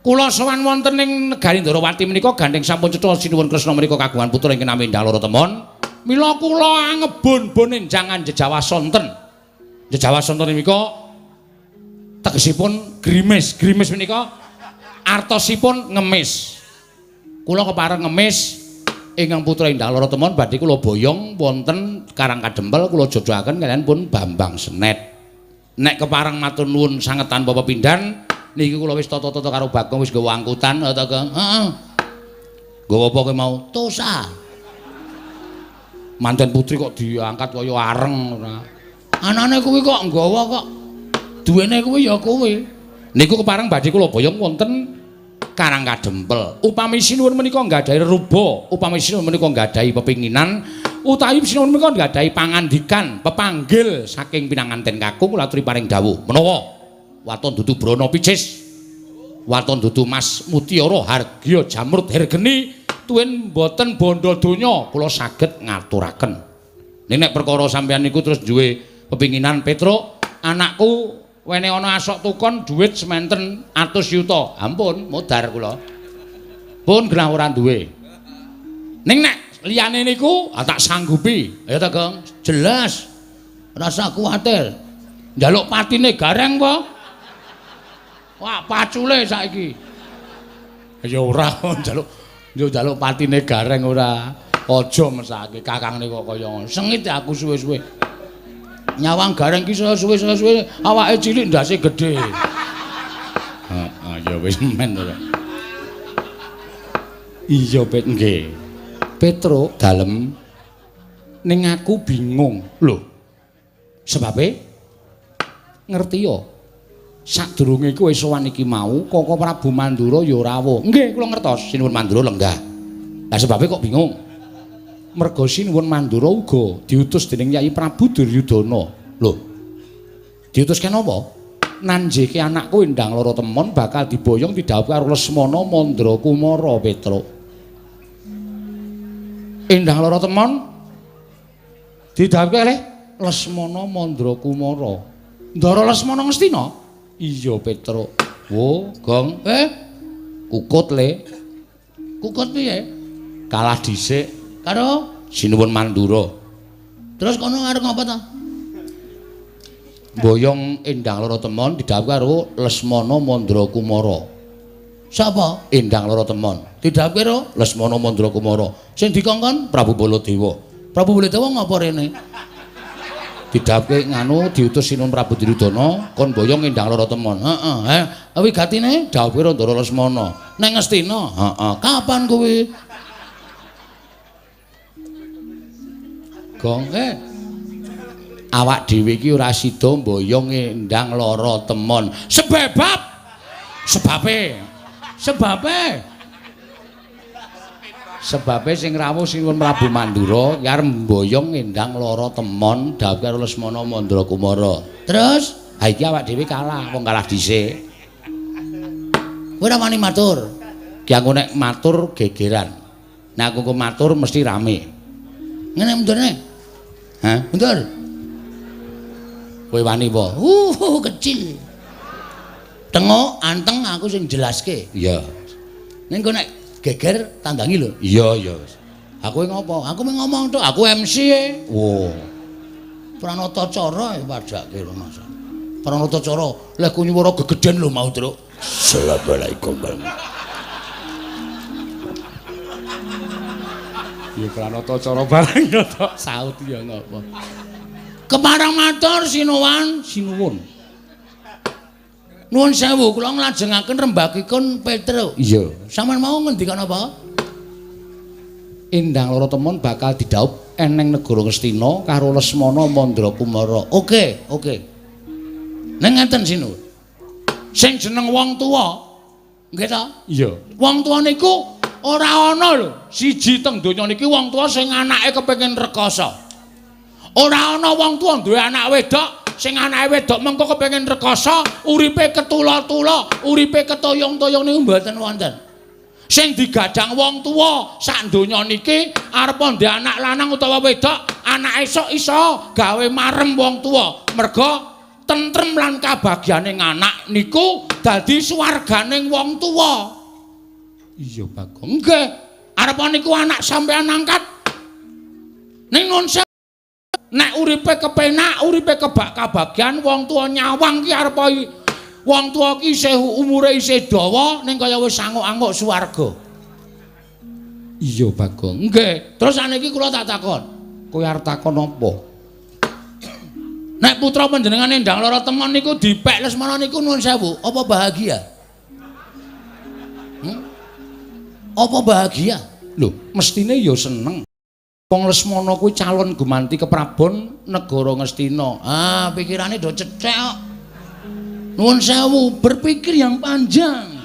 Kula sowan wonten ing negari Ndarawati menika gandeng sampun cetha Sinuwun Kresna menika kagungan putra ingkang nami Endang Lara Temon. Mila kula ngebon-bon enjangan Jejawasonten. Jejawasonten menika tegesipun grimis. Grimis menika artosipun ngemis. Kula kepareng ngemis ingkang putra Endang Lara Temon badhe kula boyong wonten Karangkadempel kula jodohaken kaliyan pun Bambang Senet. Nek kepareng matur nuwun sanget tanpa pepindhan niki kula wis tata-tata karo Bagong wis nggawa angkutan ta Kang. Heeh. Nggawa apa kowe mau? Tosa. Manten putri kok diangkat kaya areng ora. Anane kuwi kok nggawa kok. Duwene kuwi ya kowe. Niku kepareng badhe kula boyong wonten Karangkadempel. Upami Sinuwun menika nggadahi reruba, upami Sinuwun menika nggadahi pepinginan, utawi Sinuwun menika nggadahi pangandikan, pepanggil saking pinanganten kakung kula aturi paring dawuh. Menawa waton dudu Brana Picis, waton dudu Mas Mutiara Hargya Jamrut Hergeni tuwin boten bondo donya kula saged ngaturaken. Nek perkara sampeyan niku terus duwe pepinginan Petruk, anakku wene ana asok tukon dhuwit sementen 100 yuta. Ampun, modar kula. Pun genah ora duwe. Ning nek liyane niku tak sanggupi. Ya ta, Gong? Jelas. Rasa kuwatir. Njaluk patine gareng apa? Wah, pacule saiki. Ya ora njaluk njaluk patine gareng ora. Aja mesake kakangne kok kaya ngono. Sengit aku suwe-suwe. Nyawang gareng ki suwe-suwe awake cilik ndase gedhe. Heeh, ya wis men to. Iya, Pet nggih. Petruk dalem ning aku bingung. Lho. Sebabe ngerti ya. Sadurunge kowe sowan iki mau, Koko Prabu Mandura ya rawuh. Nggih, kula ngertos, Sinuwun Mandura lenggah. Lah sebabe kok bingung. Merga Sinuwun Mandura uga diutus dening Yai Prabu Duryudana. Lho. Diutus kenapa? Nanjeke anakku Endang Lara Temon bakal diboyong didhawuhi karo Lesmana Mandra Kumara Petruk. Endang Lara Temon didhawuhi oleh Lesmana Mandra Kumara. Ndara Lesmana Ngastina? Iya Petruk. Wo, Gong. Kukut le. Kukut piye? Kalah dhisik karo Sinuwun Mandura. Terus kono arep ngapa ta? Boyong Endang Lara Temon didhawuhi karo Lesmana Mandra Kumara. Sapa? Endang Lara Temon. Didhawuhi karo Lesmana Mandra Kumara. Sing dikongkon Prabu Baladewa. Prabu Baladewa ngapa rene? Didhawuhi nganu diutus Sinuwun Prabu Duryudana kon boyong Endang Lara Temon. Heeh. Wigatine dawuhe Ndara Lesmana. Ning Ngastina? Heeh. Kapan kuwi? Gong awak dhewe iki ora sida mboyong Endang Lara Temon. Sebabe sing rawuh Sinuwun Prabu Mandura arep mboyong Endang Lara Temon dawuh karo Lesmana Mandra Kumara. Terus ha iki awak dhewe kalah, wong kalah dhisik. Kowe ora wani matur. Ki aku nek matur gegeran. Nek aku matur mesti rame. Ngene mundurne. Hah? Mundur. Kowe wani apa? Kecil. Tengok anteng aku sing jelaske. Iya. Ning kok nek geger tandangi lho. Iya. Aku ngopo? Aku mung ngomong tok, aku MC e. Wo. Pranata cara padake lho Mas. Pranata cara leh ku nyuwara gegeden lho mau, Truk. Assalamualaikum. Ya pranata cara barang ya tok saut ya ngopo. Keparang matur sinuwun. Nuwun sewu kula nglajengaken rembakipun Petruk. Iya. Sampeyan mau ngendikan apa? Endang Lara Temon bakal didhawuh eneng negara Ngastina karo Lesmana Mandra Kumara. Oke. Ning ngeten sinuwun. Sing jeneng wong tuwa. Nggih ta? Iya. Wong tuwa niku ora ana lho. Siji teng donya niki wong tuwa sing anake kepengin rekoso. Ora ana wong tuwa duwe anak wedok sing anake wedok mengko kepengin rekoso, uripe ketula-tula, uripe ketoyong-toyong niku mboten wonten. Sing digadhang wong tuwa sak donya niki arep ndhe anak lanang utawa wedok, anake esuk iso gawe marem wong tuwa. Merga tentrem lan kabagyaning anak niku dadi swarganing wong tuwa. Iya, Bagong. Nggih. Arep niku anak sampean angkat. Ning nun nek uripe kepenak, uripe kebak kabagyan wong tuwa nyawang ki arep wong tuwa ki isih umure isih dawa ning kaya wis anguk-anguk swarga. Iya, Bagong. Nggih. Terus saniki kula tak takon. Kowe arep takon apa? Nek putra panjenengan Endang Lara Temon niku dipek Lesmana niku nuwun sewu, apa bahagia? Apa bahagia? Lho, mestine ya seneng. Wong Lesmana kuwi calon gumanti keprabon negara Ngastina. Pikirane do cethek kok. Nuwun sewu, berpikir yang panjang.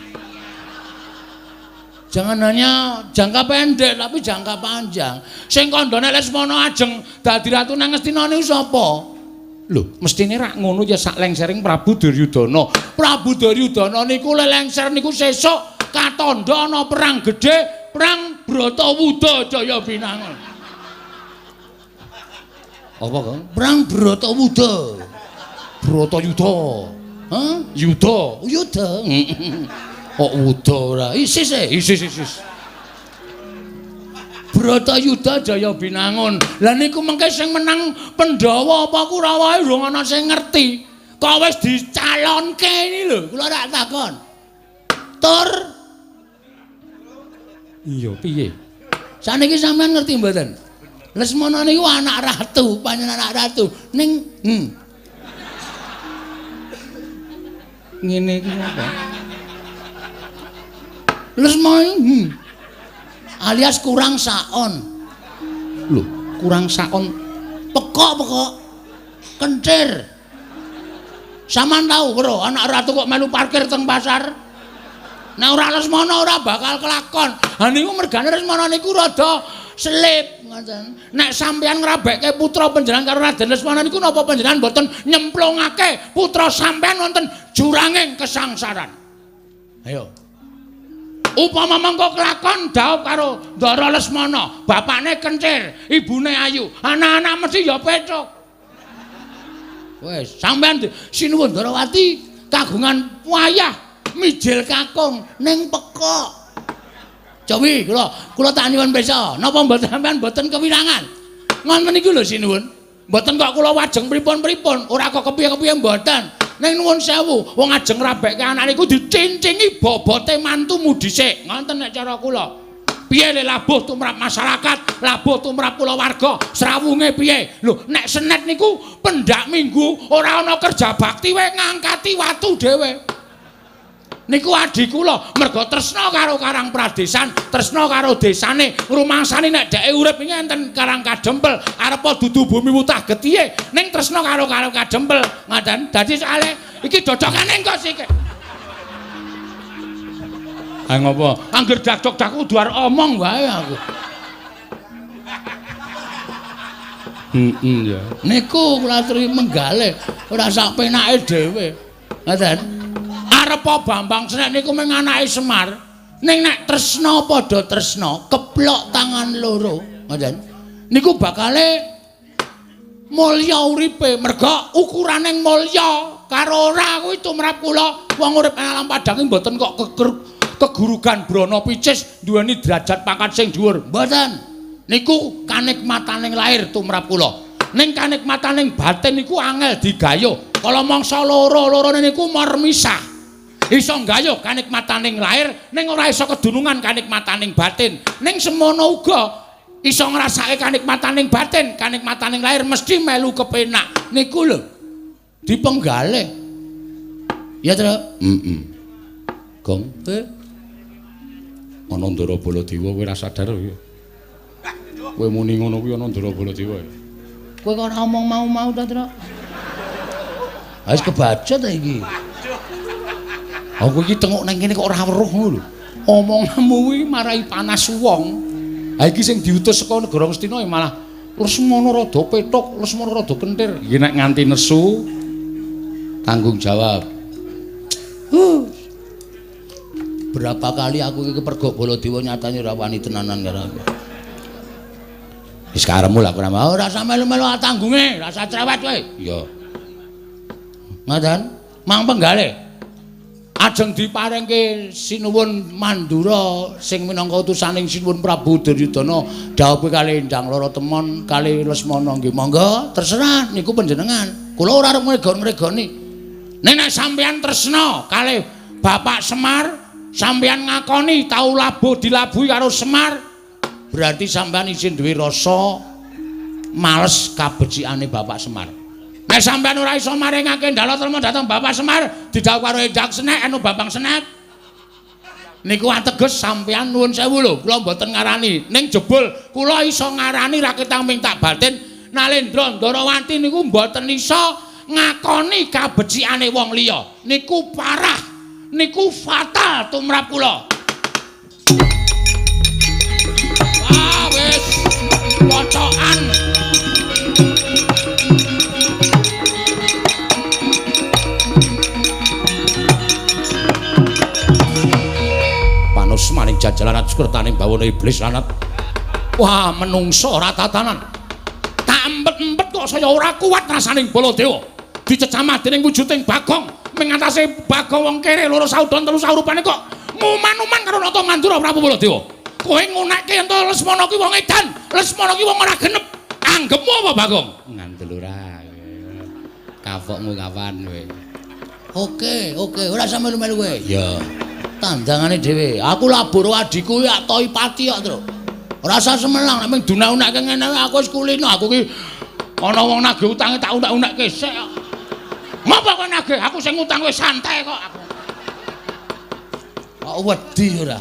Jangan hanya jangka pendek tapi jangka panjang. Sing kandhane Lesmana ajeng dadi ratu nang Ngastina niku sapa? Lho, mestine rak ngono ya sak lengsering Prabu Duryudana. Prabu Duryudana niku lengser niku sesuk katandha ana perang gedhe, perang Bratawuda Jaya Binangun. Apa kok? Perang Bratawuda. Bratayuda. Hah? Yuda. Kok wuda ora? Isis. Bratayuda Jaya Binangun. Lah niku mengke sing menang Pandhawa apa Kurawa durung ana sing ngerti. Kok wis dicalonke iki lho, kula tak takon. Tur iya piye? Saniki sampean ngerti mboten? Lesmana niku anak ratu, panjenengan anak ratu. Ning ngene iki apa? Lesmana alias kurang saon. Lho, kurang sakon pekok kencir. Saman tahu bro, anak ratu kok melu parkir teng pasar. Nek ora Lesmana ora bakal kelakon. Ha niku mergane Lesmana niku rada selip ngoten. Nek sampeyan ngrabekke putra panjenengan karo Raden Lesmana niku napa panjenengan mboten nyemplungake putra sampeyan wonten juranging kesangsaran. Ayo. Upama mangko kelakon dhaup karo Ndara Lesmana, bapakne kencir, ibune ayu, anak-anak mesti ya pecuk. Wes, sampean sinuwun Ndarawati kagungan wayah mijil kakung ning pekok. Jawi kula tak nyuwun pesa, napa mboten sampean mboten kewirangan. Ngoten niku lho sinuwun. Mboten kok kula wajeng pripun-pripun, ora kok kepiye-kepiye mboten. Ning nuwun sewu, wong ajeng rabekke anak niku dicincingi bobote mantumu dhisik. Ngoten nek cara kula. Piye le labuh tumrap masyarakat, labuh tumrap kulawarga, srawunge piye? Lho, nek senet niku pendak minggu ora ana kerja bakti wae ngangkati watu dhewe. Niku adi kula mergo tresna karo Karang Pradesan, tresna karo desane, ngrumangsani nek dheke urip iki enten Karang Kadempel, arepa dudu bumi wutah getihe, ning tresna karo Kadempel. Ngoten. Dadi soalé iki dodokane engko sik. Ha ngopo? Angger dak-dak kudu arep omong wae aku. Ya. Niku kula aturi menggalih ora sak penake dhewe. Ngoten. Arepa Bambang Senek niku mung anake Semar. Ning nek tresna padha tresna, keplok tangan loro. Ngoten. Niku bakale mulya uripe merga ukurane mulya karo ora kuwi tumrap kula wong urip ing alam padang mboten kok kegurugan brana picis duweni derajat pangkat sing dhuwur. Mboten. Niku kanikmataning lair tumrap kula. Ning kanikmataning batin niku angel digayuh. Kala mangsa loro-lorone niku marmisah. Iso gayuh kanikmataning lair ning ora iso kedunungan kanikmataning batin. Ning semono uga iso ngrasake kanikmataning batin, kanikmataning lair mesti melu kepenak. Niku lho dipenggalih. Ya, Tru? Gong. Ana Ndara Baladewa kowe ora sadar kowe. Kowe muni ngono kuwi ana Ndara Baladewa. Kowe kok ora omong mau-mau ta, Tru? Wis kebaca ta iki. Aku iki tengok nang kene kok ora weruh ngono lho. Omonganmu kuwi marai panas wong. Ha iki sing diutus saka negara Ngastina malah Lesmana rada petuk, Lesmana rada kentir. Iki nek nganti nesu tanggung jawab. Berapa kali aku iki kepergok Baladewa nyatane ora wani tenanan karo aku. Wis karepmu lak ora mau ora sampe melu tanggunge, rasa cerewet kowe. Iya. Ngoten, mang penggalih. Ajeng diparingke sinuwun Mandura sing minangka utusaning sinuwun Prabu Duryudana dhawuhe kali Endang Lara Temon kali Lesmana nggih monggo terserah niku panjenengan. Kula ora arep ngregoni. Nek sampeyan tresna kali Bapak Semar, sampeyan ngakoni tau labuh dilabuhi karo Semar, berarti sampeyan isin duwe rasa males kabecikane Bapak Semar. Nek sampeyan ora iso maringake Ndala Trema dhateng Bapak Semar, didhawuh karo Endang Senek anu Bambang Senek. Niku ateges sampeyan nuwun sewu lho, kula mboten ngarani. Ning jebul kula iso ngarani raketang mintak batin, Nalendra Ndarawati niku mboten iso ngakoni kabecikane wong liya. Niku parah, niku fatal tumrap kula. Wah, wis pocokan. Panus maning jajalan sukretaning bawana iblis lanat. Wah, menungso ora tatanan. Tak empet-empet kok saya ora kuat rasaning Baladewa. Dicecamah dening wujuding Bagong, mengatasi Bagong wong kere loro saudon telu saurupane kok nguman-uman karo Nata Mandura Prabu Baladewa. Kowe ngunekke ento Lesmana ki wong edan, Lesmana ki wong ora genep. Anggepmu apa Bagong? Ngandel ora. Kapokmu kapan kowe? Oke, ora sampe melu kowe. Ya. Tandangane dhewe. Aku labur adikku ya Toipati kok, Tru. Ora usah semelang nek mung dunak-unakke ngene aku wis kulino. Aku ki ana wong nagih utange tak unak-unakke sik. Ngopo kowe nagih? Aku sing utang kowe santai kok aku. Kok wedi ora?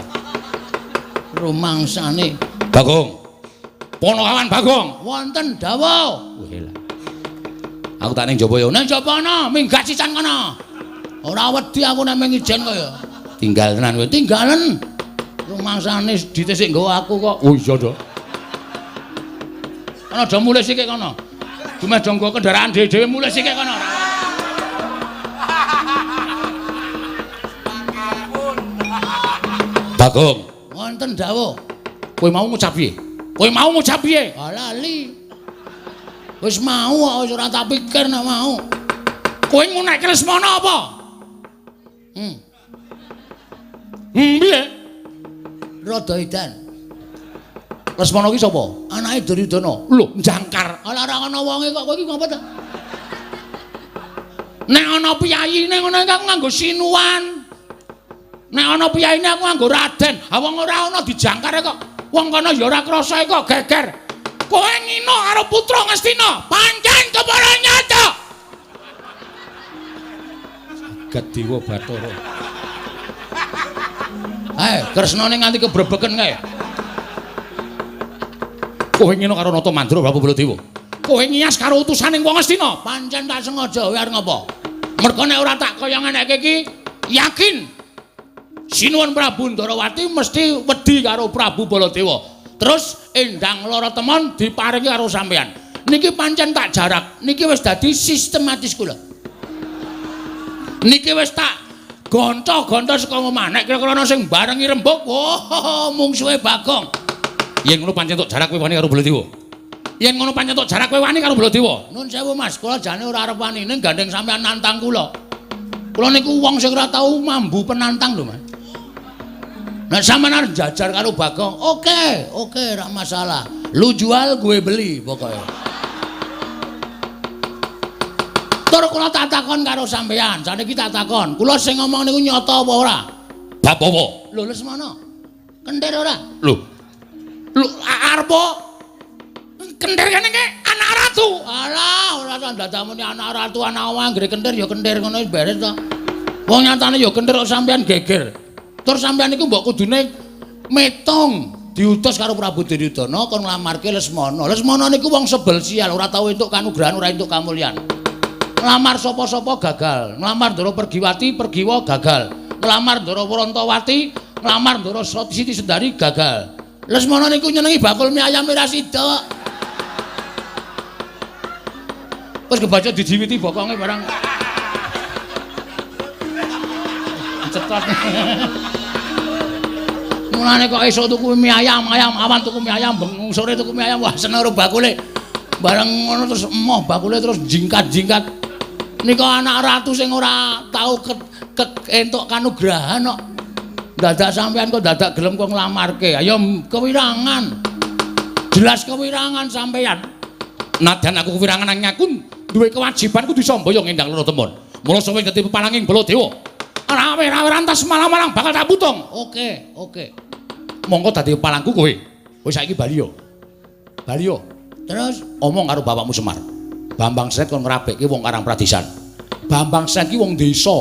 Rumangsane. Bagong. Ponokawan Bagong. Wonten dawuh. Wela. Aku tak ning jaba ya. Nang jaba ana, minggat sisan kana. Ora wedi aku nek mung ijen kaya. Tinggal tenan kowe. Tinggalen. Rumangsane ditisik nggawa aku kok. Oh iya to. Ana do mulih sik kana. Dumeh do nggawa kendaraan dhewe-dhewe mulih sik kana. Bagong. Wonten dawuh. Kowe mau ngucap piye? Kowe mau ngucap piye? Ah lali. Wis mau kok ora tak pikir nek mau. Kowe ngunekke Lesmana apa? Piye? Rada edan. Lesmana ki sapa? Anake Duryudana. Lho, jangkar. Ala ora ana wonge kok kowe iki ngapa ta? Nek ana piyayine ngono iki aku nganggo sinuan. Nek ana piyayine aku nganggo Raden. Ha wong ora ana dijangkare kok. Wong kono ya ora krasa kok geger. Kowe ngino karo putra Ngastina. Pancen kepara nyata. Gadiwa Bathara. Kresnane nganti kebrebeken kae. Kowe ngino karo Nata Mandra Prabu Baladewa. Kowe ngiyas karo utusaning wong Astina. Pancen tak sengaja kowe arep ngopo? Mergo nek ora tak kaya ngenekke iki yakin Sinuwun Prabu Ndarawati mesti wedi karo Prabu Baladewa. Terus endang lara temon diparingi karo sampean. Niki pancen tak jarak. Niki wis dadi sistematis kula. Niki wis tak gonta-gonta saka omah. Nek kira-kira ana sing barengi rembug, wah mungsuhe Bagong. Yen ngono pancen tok jarak kowe wani karo Baladewa. Yen ngono pancen tok jarak kowe wani karo Baladewa. Nun sewu Mas, kula jane ora arep wani ning gandeng sampean nantang kula. Kula niku wong sing ora tau mambu penantang lho, Mas. Nek sampean arep jajar karo Bagong, oke, ora masalah. Lu jual gue beli pokoknya. Tur kula tak takon karo sampean, saniki tak takon. Kula sing ngomong niku nyata apa ora? Bab apa? Lho Lesmana. Kentir ora? Lho. Lho arep kentir kene iki anak ratu. Alah, ora tak dadamune anak ratu anak omah anggere kentir ya kentir ngono wis beres to. Wong nyatane ya kentir kok sampean geger. Tur sampean iku mbok kudune metong diutus karo Prabu Duryudana kon nglamarke Lesmana. Lesmana niku wong sebel sial, ora tau entuk kanugrahan, ora entuk kamulyan. Nglamar sapa-sapa gagal. Nglamar Ndara Pergiwati, Pergiwa gagal. Nglamar Ndara Wrantawati, nglamar Ndara Siti Sendari gagal. Lesmana niku nyenengi bakul mie ayam ora sida. Wis kebaca dijiwiti bokonge barang. Cetot. Mulane kok esuk tuku mie ayam, awan tuku mie ayam, bengung sore tuku mie ayam, wah seneng karo bakule. Bareng ngono terus emoh bakule terus jingkat-jingkat. Nika anak ratu sing ora tau entuk kanugrahan kok. Dadak sampean kok dadak gelem kok nglamarke. Ayo kewirangan. Jelas kewirangan sampean. Nadyan aku kewirangan nang aku duwe kewajiban kudu sambaya ngendang lara temon. Mula sowe dadi pepalanging Baladewa. Rawe-rawe rantas malang-malang bakal tak putung. Oke. Monggo dadi pepalangku kowe. Kowe saiki bali yo. Bali yo. Terus omong karo bapakmu Semar. Bambang Sret kon ngrabekke wong Karang Pradisan. Bambang Sret ki wong desa.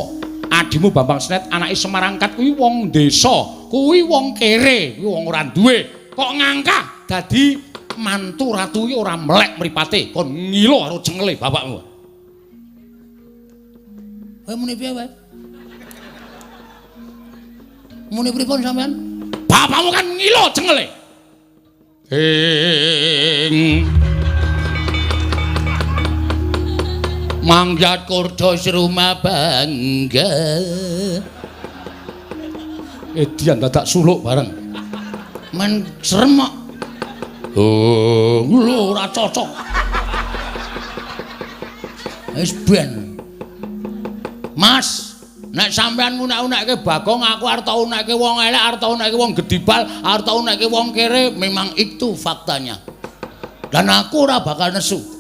Adimu Bambang Sret anake Semar Angkat kuwi wong desa. Kuwi wong kere, kuwi wong ora duwe. Kok ngangkah dadi mantu ratu iki ora melek mripate. Kon ngilo karo cengele bapakmu. Kowe muni piye wae? Muni pripun sampean? Bapakmu kan ngilo cengele. Mangjat kurda serumah bangga. Edian dadak suluk bareng. Men serem kok. Oh, Lho ora cocok. Wis ben. Mas, nek sampean ngunek-unekke Bagong aku arep tau unekke wong elek, arep tau unekke wong gedibal, arep tau unekke wong kere, memang itu faktanya. Dan aku ora bakal nesu.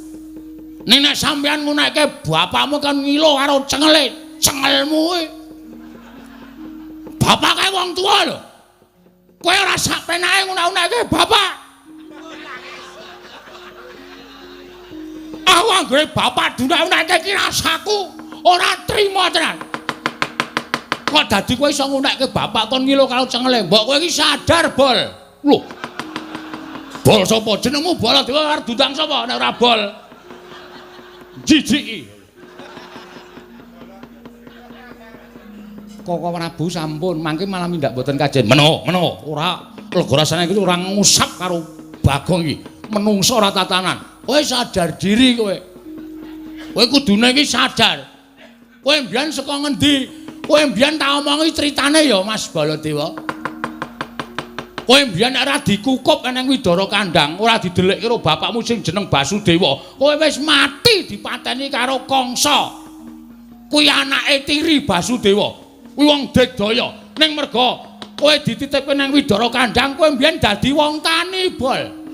Nek sampean ngunekke bapakmu kan ngilo karo cengele, cengelmu kuwi. Bapake wong tuwa lho. Kowe ora sak penake ngunek-unekke bapak. Aku anggere bapak dunek-unekke iki rasaku ora trima tenan. Kok dadi kowe iso ngunekke bapak kon ngilo karo cengele? Mbok kowe iki sadar, Bol. Lho. Bol sapa jenengmu Baladewa arep dundang sapa nek ora bol? Jijiki. Koko Prabu sampun mangke malah mindak mboten kajen. Menawa ora lega rasane iki ora ngusap karo Bagong iki. Menungso ora tatanan. Kowe sadar diri kowe. Kowe kudune iki sadar. Kowe mbiyen saka ngendi? Kowe mbiyen tak omongi critane ya Mas Baladewa. Kowe mbiyen ora dikukup nang Widara Kandang, ora didelik karo bapakmu sing jeneng Basudewa. Kowe wis mati dipateni karo Kangsa. Kuwi anake tiri Basudewa. Kuwi wong Digdaya. Ning merga kowe dititipke nang Widara Kandang, kowe mbiyen dadi wong tani, Bol.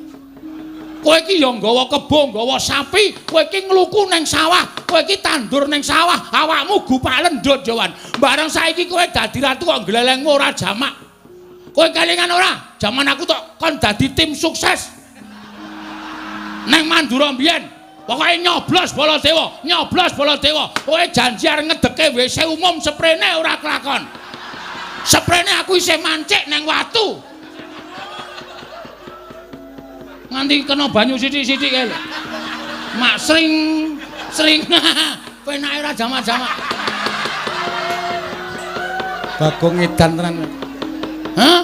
Kowe iki ya nggawa kebo, nggawa sapi, kowe iki ngluku ning sawah, kowe iki tandur ning sawah, awakmu gupak lendut Jawan. Bareng saiki kowe dadi ratu kok glelengmu ora jamak. Kowe kelingan ora? Jaman aku tok kon dadi tim sukses. Neng Mandura mbiyen. Pokoke nyoblos Baladewa. Kowe janji arep ngedeke WC umum sprene ora kelakon. Sprene aku isih mancik neng watu. Nganti kena banyu sithik-sithik kae lho. Mak sring. Penake ora jamak-jamak. Bagong edan tenan. Hah?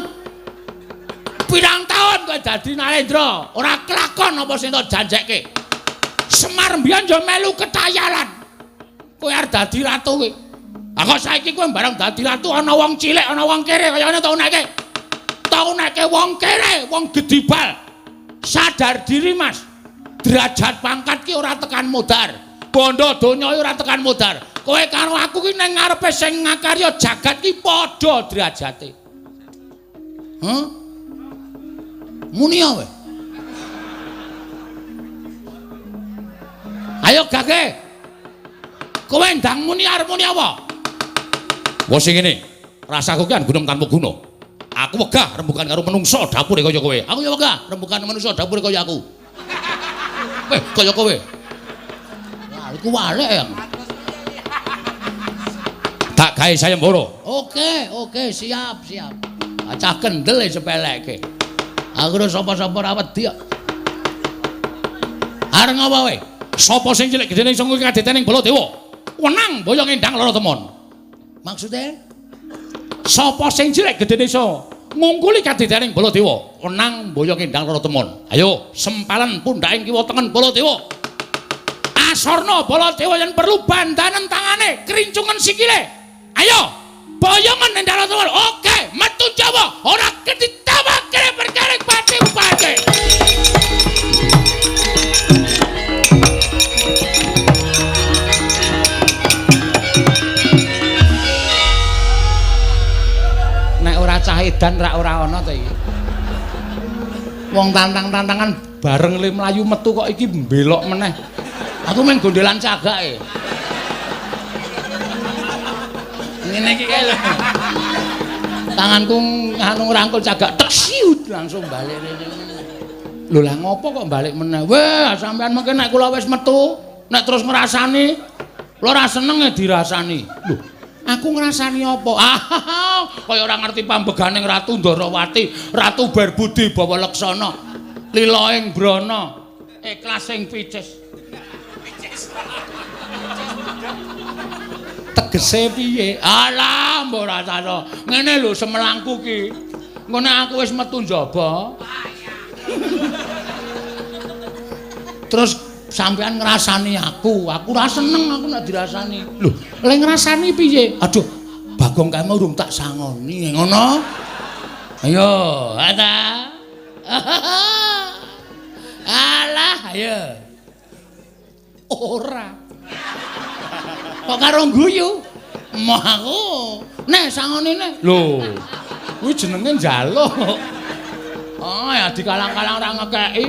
Pirang taun kowe dadi Narendra? Ora kelakon apa sing tak janjekke. Semar mbiyen yo melu ketayalan. Kowe arep dadi ratu kowe. Lah kok saiki kowe bareng dadi ratu ana wong cilik, ana wong kere kaya ngene tau neke wong kere, wong gedibal. Sadar diri Mas. Derajat pangkat ki ora tekan modar. Bondo donya ora tekan modar. Kowe karo aku ki ning ngarepe sing ngakarya jagat ki padha derajate. Hah? Muni ae. Ayo gage. Kowe ndang muni arep muni apa? Wong sing ngene, rasaku ki an gunung tanpa guna. Aku wegah rembugan karo menungso dapure kaya kowe. Aku ya wegah rembugan manungsa dapure kaya aku. Kaya kowe. Wah, iku walek ya. Tak gawe sayembara. Oke, siap. Acah kendel sepeleke. Aku ora sapa-sapa ra wedi kok. Arep ngapa kowe? Sapa sing cilik gedene iso kuwi kadetening Baladewa? Wenang boyo ngendang lara temon. Maksude? Sapa sing cilik gedene iso ngungkuli kadetening Baladewa? Wenang boyo ngendang lara temon. Ayo, sempalan pundhaking kiwa tengen Baladewa. Asorna Baladewa yen perlu bandanen tangane, kerincungan sikile. Ayo, boyongan ngendang lara temon. Oke, metu Jawa, ora ketitawake perkara pati-pati. Cah edan rak ora ana to iki. Wong tantang-tantangan bareng le mlayu metu kok iki mbelok meneh. Aku men gondelan cagake. Ngene iki kae lho. Tanganku anu ngrangkul cagak tek siut langsung balik rene. Lho lah ngopo kok balik meneh? Weh, sampean mengke nek kula wis metu, nek terus ngrasani, kula ora seneng ya dirasani. Lho, aku ngrasani apa? Kaya ora ngerti pambeganing Ratu Ndarawati, Ratu Berbudi Bawa Leksana, Lilaing Brana, Iklasing Picis. Tegese piye? Alah, mbok ora sano. Ngene lho semelangku ki. Ngene aku wis metu njaba. Terus sampean ngrasani aku ora seneng aku nek dirasani. Lho, le ngrasani piye? Aduh, Bagong kae urung tak sangoni ngono. Ayo, ada. Alah, ayo. Ora. Kok karo guyu? Moh aku. Nek sangonine. Lho. Kuwi jenenge njaluk. Oh, ya dikalang-kalang ora ngekeki.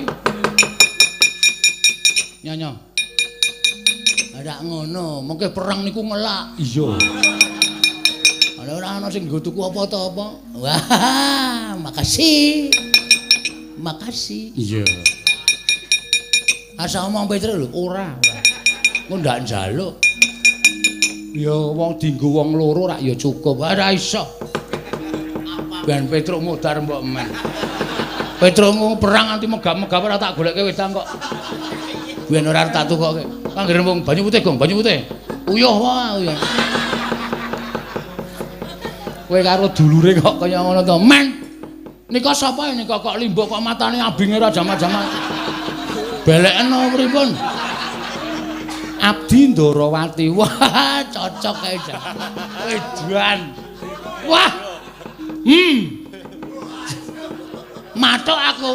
Nyonya. Ada ngono, mengke perang niku ngelak. Iya. Ada ora ana sing nggo tuku apa to apa? Wah, makasih. Makasih. Iya. Asa omong Petro lho, ora. Engko ndak njaluk. Ya wong dienggo wong loro rak ya cukup. Ora iso. Ben Petro mudar mbok men. Petrungmu perang nganti megap-megap ora tak goleke wedang kok. Biyen ora tak tukoke. Kangger mung banyu putih, Gong, banyu putih. Uyuh wae, uyuh. Kowe karo dulure kok kaya ngono to, Men. Nika sapa nika kok limbuk kok matane abinge ora jamak-jamak. Beleken apa pripun? Abdi Ndarawati. Wah, cocok kae, Jan. Edan. Wah. Matuk aku.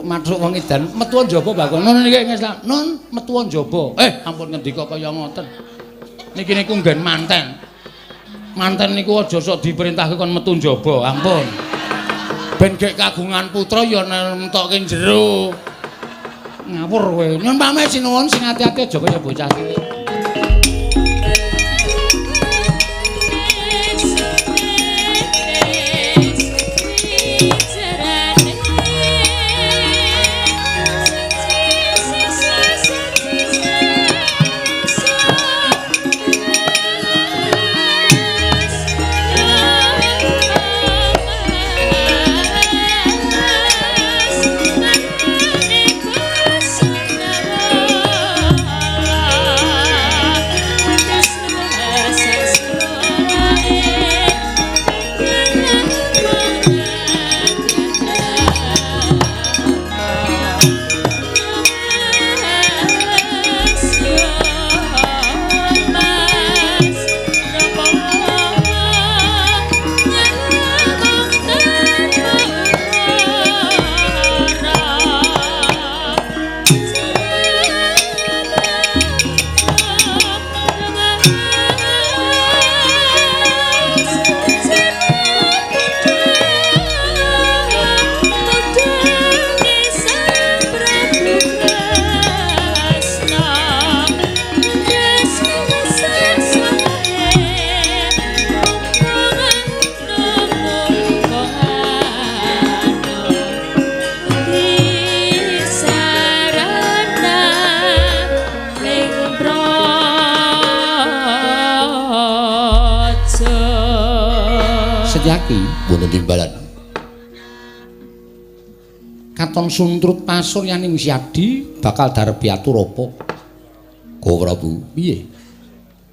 Matuk wong edan metu njaba bakon. Nun niki ngesla. Nun metu njaba. Ampun ngendika kaya ngoten. Niki niku nggen manten. Manten niku aja sok diperintahke kon metu njaba. Ampun. Ben gek kagungan putra ya nemtokke jero. Ngawur kowe. Nyun pamit sinuwun sing ati-ati aja kaya bocah cilik. Setyaki boten timbalan. Katon suntrut pasuryaning Siadi bakal darepi atur apa? Ko Prabu, piye?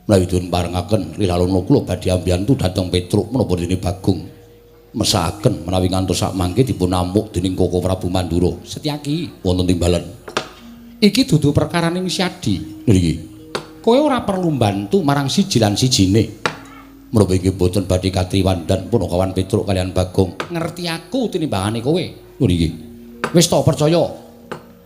Menawi dipun parengaken Lilalana kula badhe ambiyantu dhateng Petruk menapa dene Bagong mesakaken menawi ngantos sak mangke dipun amuk dening Koko Prabu Mandura. Setyaki wonten timbalan. Iki dudu perkaraning Siadi. Niki. Kowe ora perlu bantu marang siji lan sijine. Menapa inggih boten badhe katriwandan Punakawan Petruk kalian Bagong. Ngerti aku tinimbangane kowe. Niki. Wis ta percaya.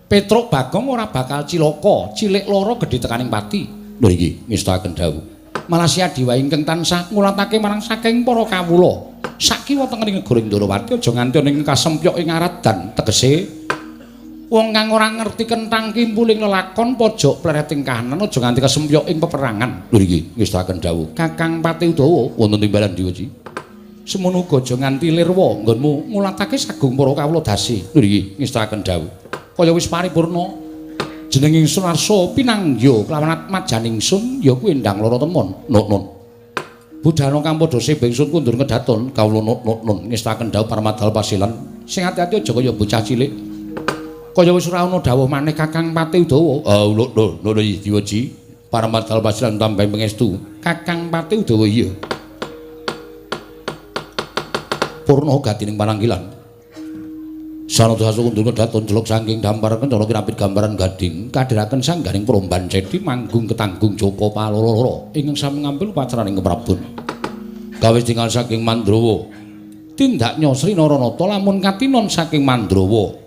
Petruk Bagong ora bakal cilaka, cilik loro gedhe tekaning pati. Niki ngestaken dawuh. Malah Siadi wae ingkang tansah ngulatake marang saking para kawula. Sakiwa tengening negoring Ndarawati aja nganti ning kasempyok ing aradan. Tegese wong kang ora ngerti kentang kimpuling lelakon pojok plereting kahanan aja nganti kasempyok ing peperangan. Lho iki ngestaken dawuh. Kakang Pati Udawa wonten timbalan Diwaji. Semono uga aja nganti lirwa nggonmu ngulatake sagung para kawula dasi. Lho iki ngestaken dawuh. Kaya wis paripurna jeneng ingsun arsa pinanggya kelawan atmajaning ingsun ya kuwi ndang lara temon. Nun. Budhana kang padha sembeng ingsun kundur kedaton kawula nun ngestaken dawuh Paramadal Pasilan sing ati-ati aja kaya bocah cilik. Kaya wis ora ana dawuh maneh Kakang Pati Udawa. Lho Diwaji. Paramadal Pasilan tambah pangestu. Kakang Pati Udawa iya. Purna gatining pananggilan. Sanada kundur kedaton jeluk saking dampar kencana kirapit gambaran gading kadhiraken sanggaring Promban Cedi manggung ketanggung Joko Paloro ingkang sami ngambil pacaraning keprabun. Kawis tinggal saking Mandrawa. Tindaknya Sri Naranata lamun katinon saking Mandrawa.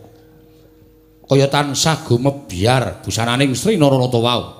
Kaya tansah gumebyar busananing Sri Naranata wau.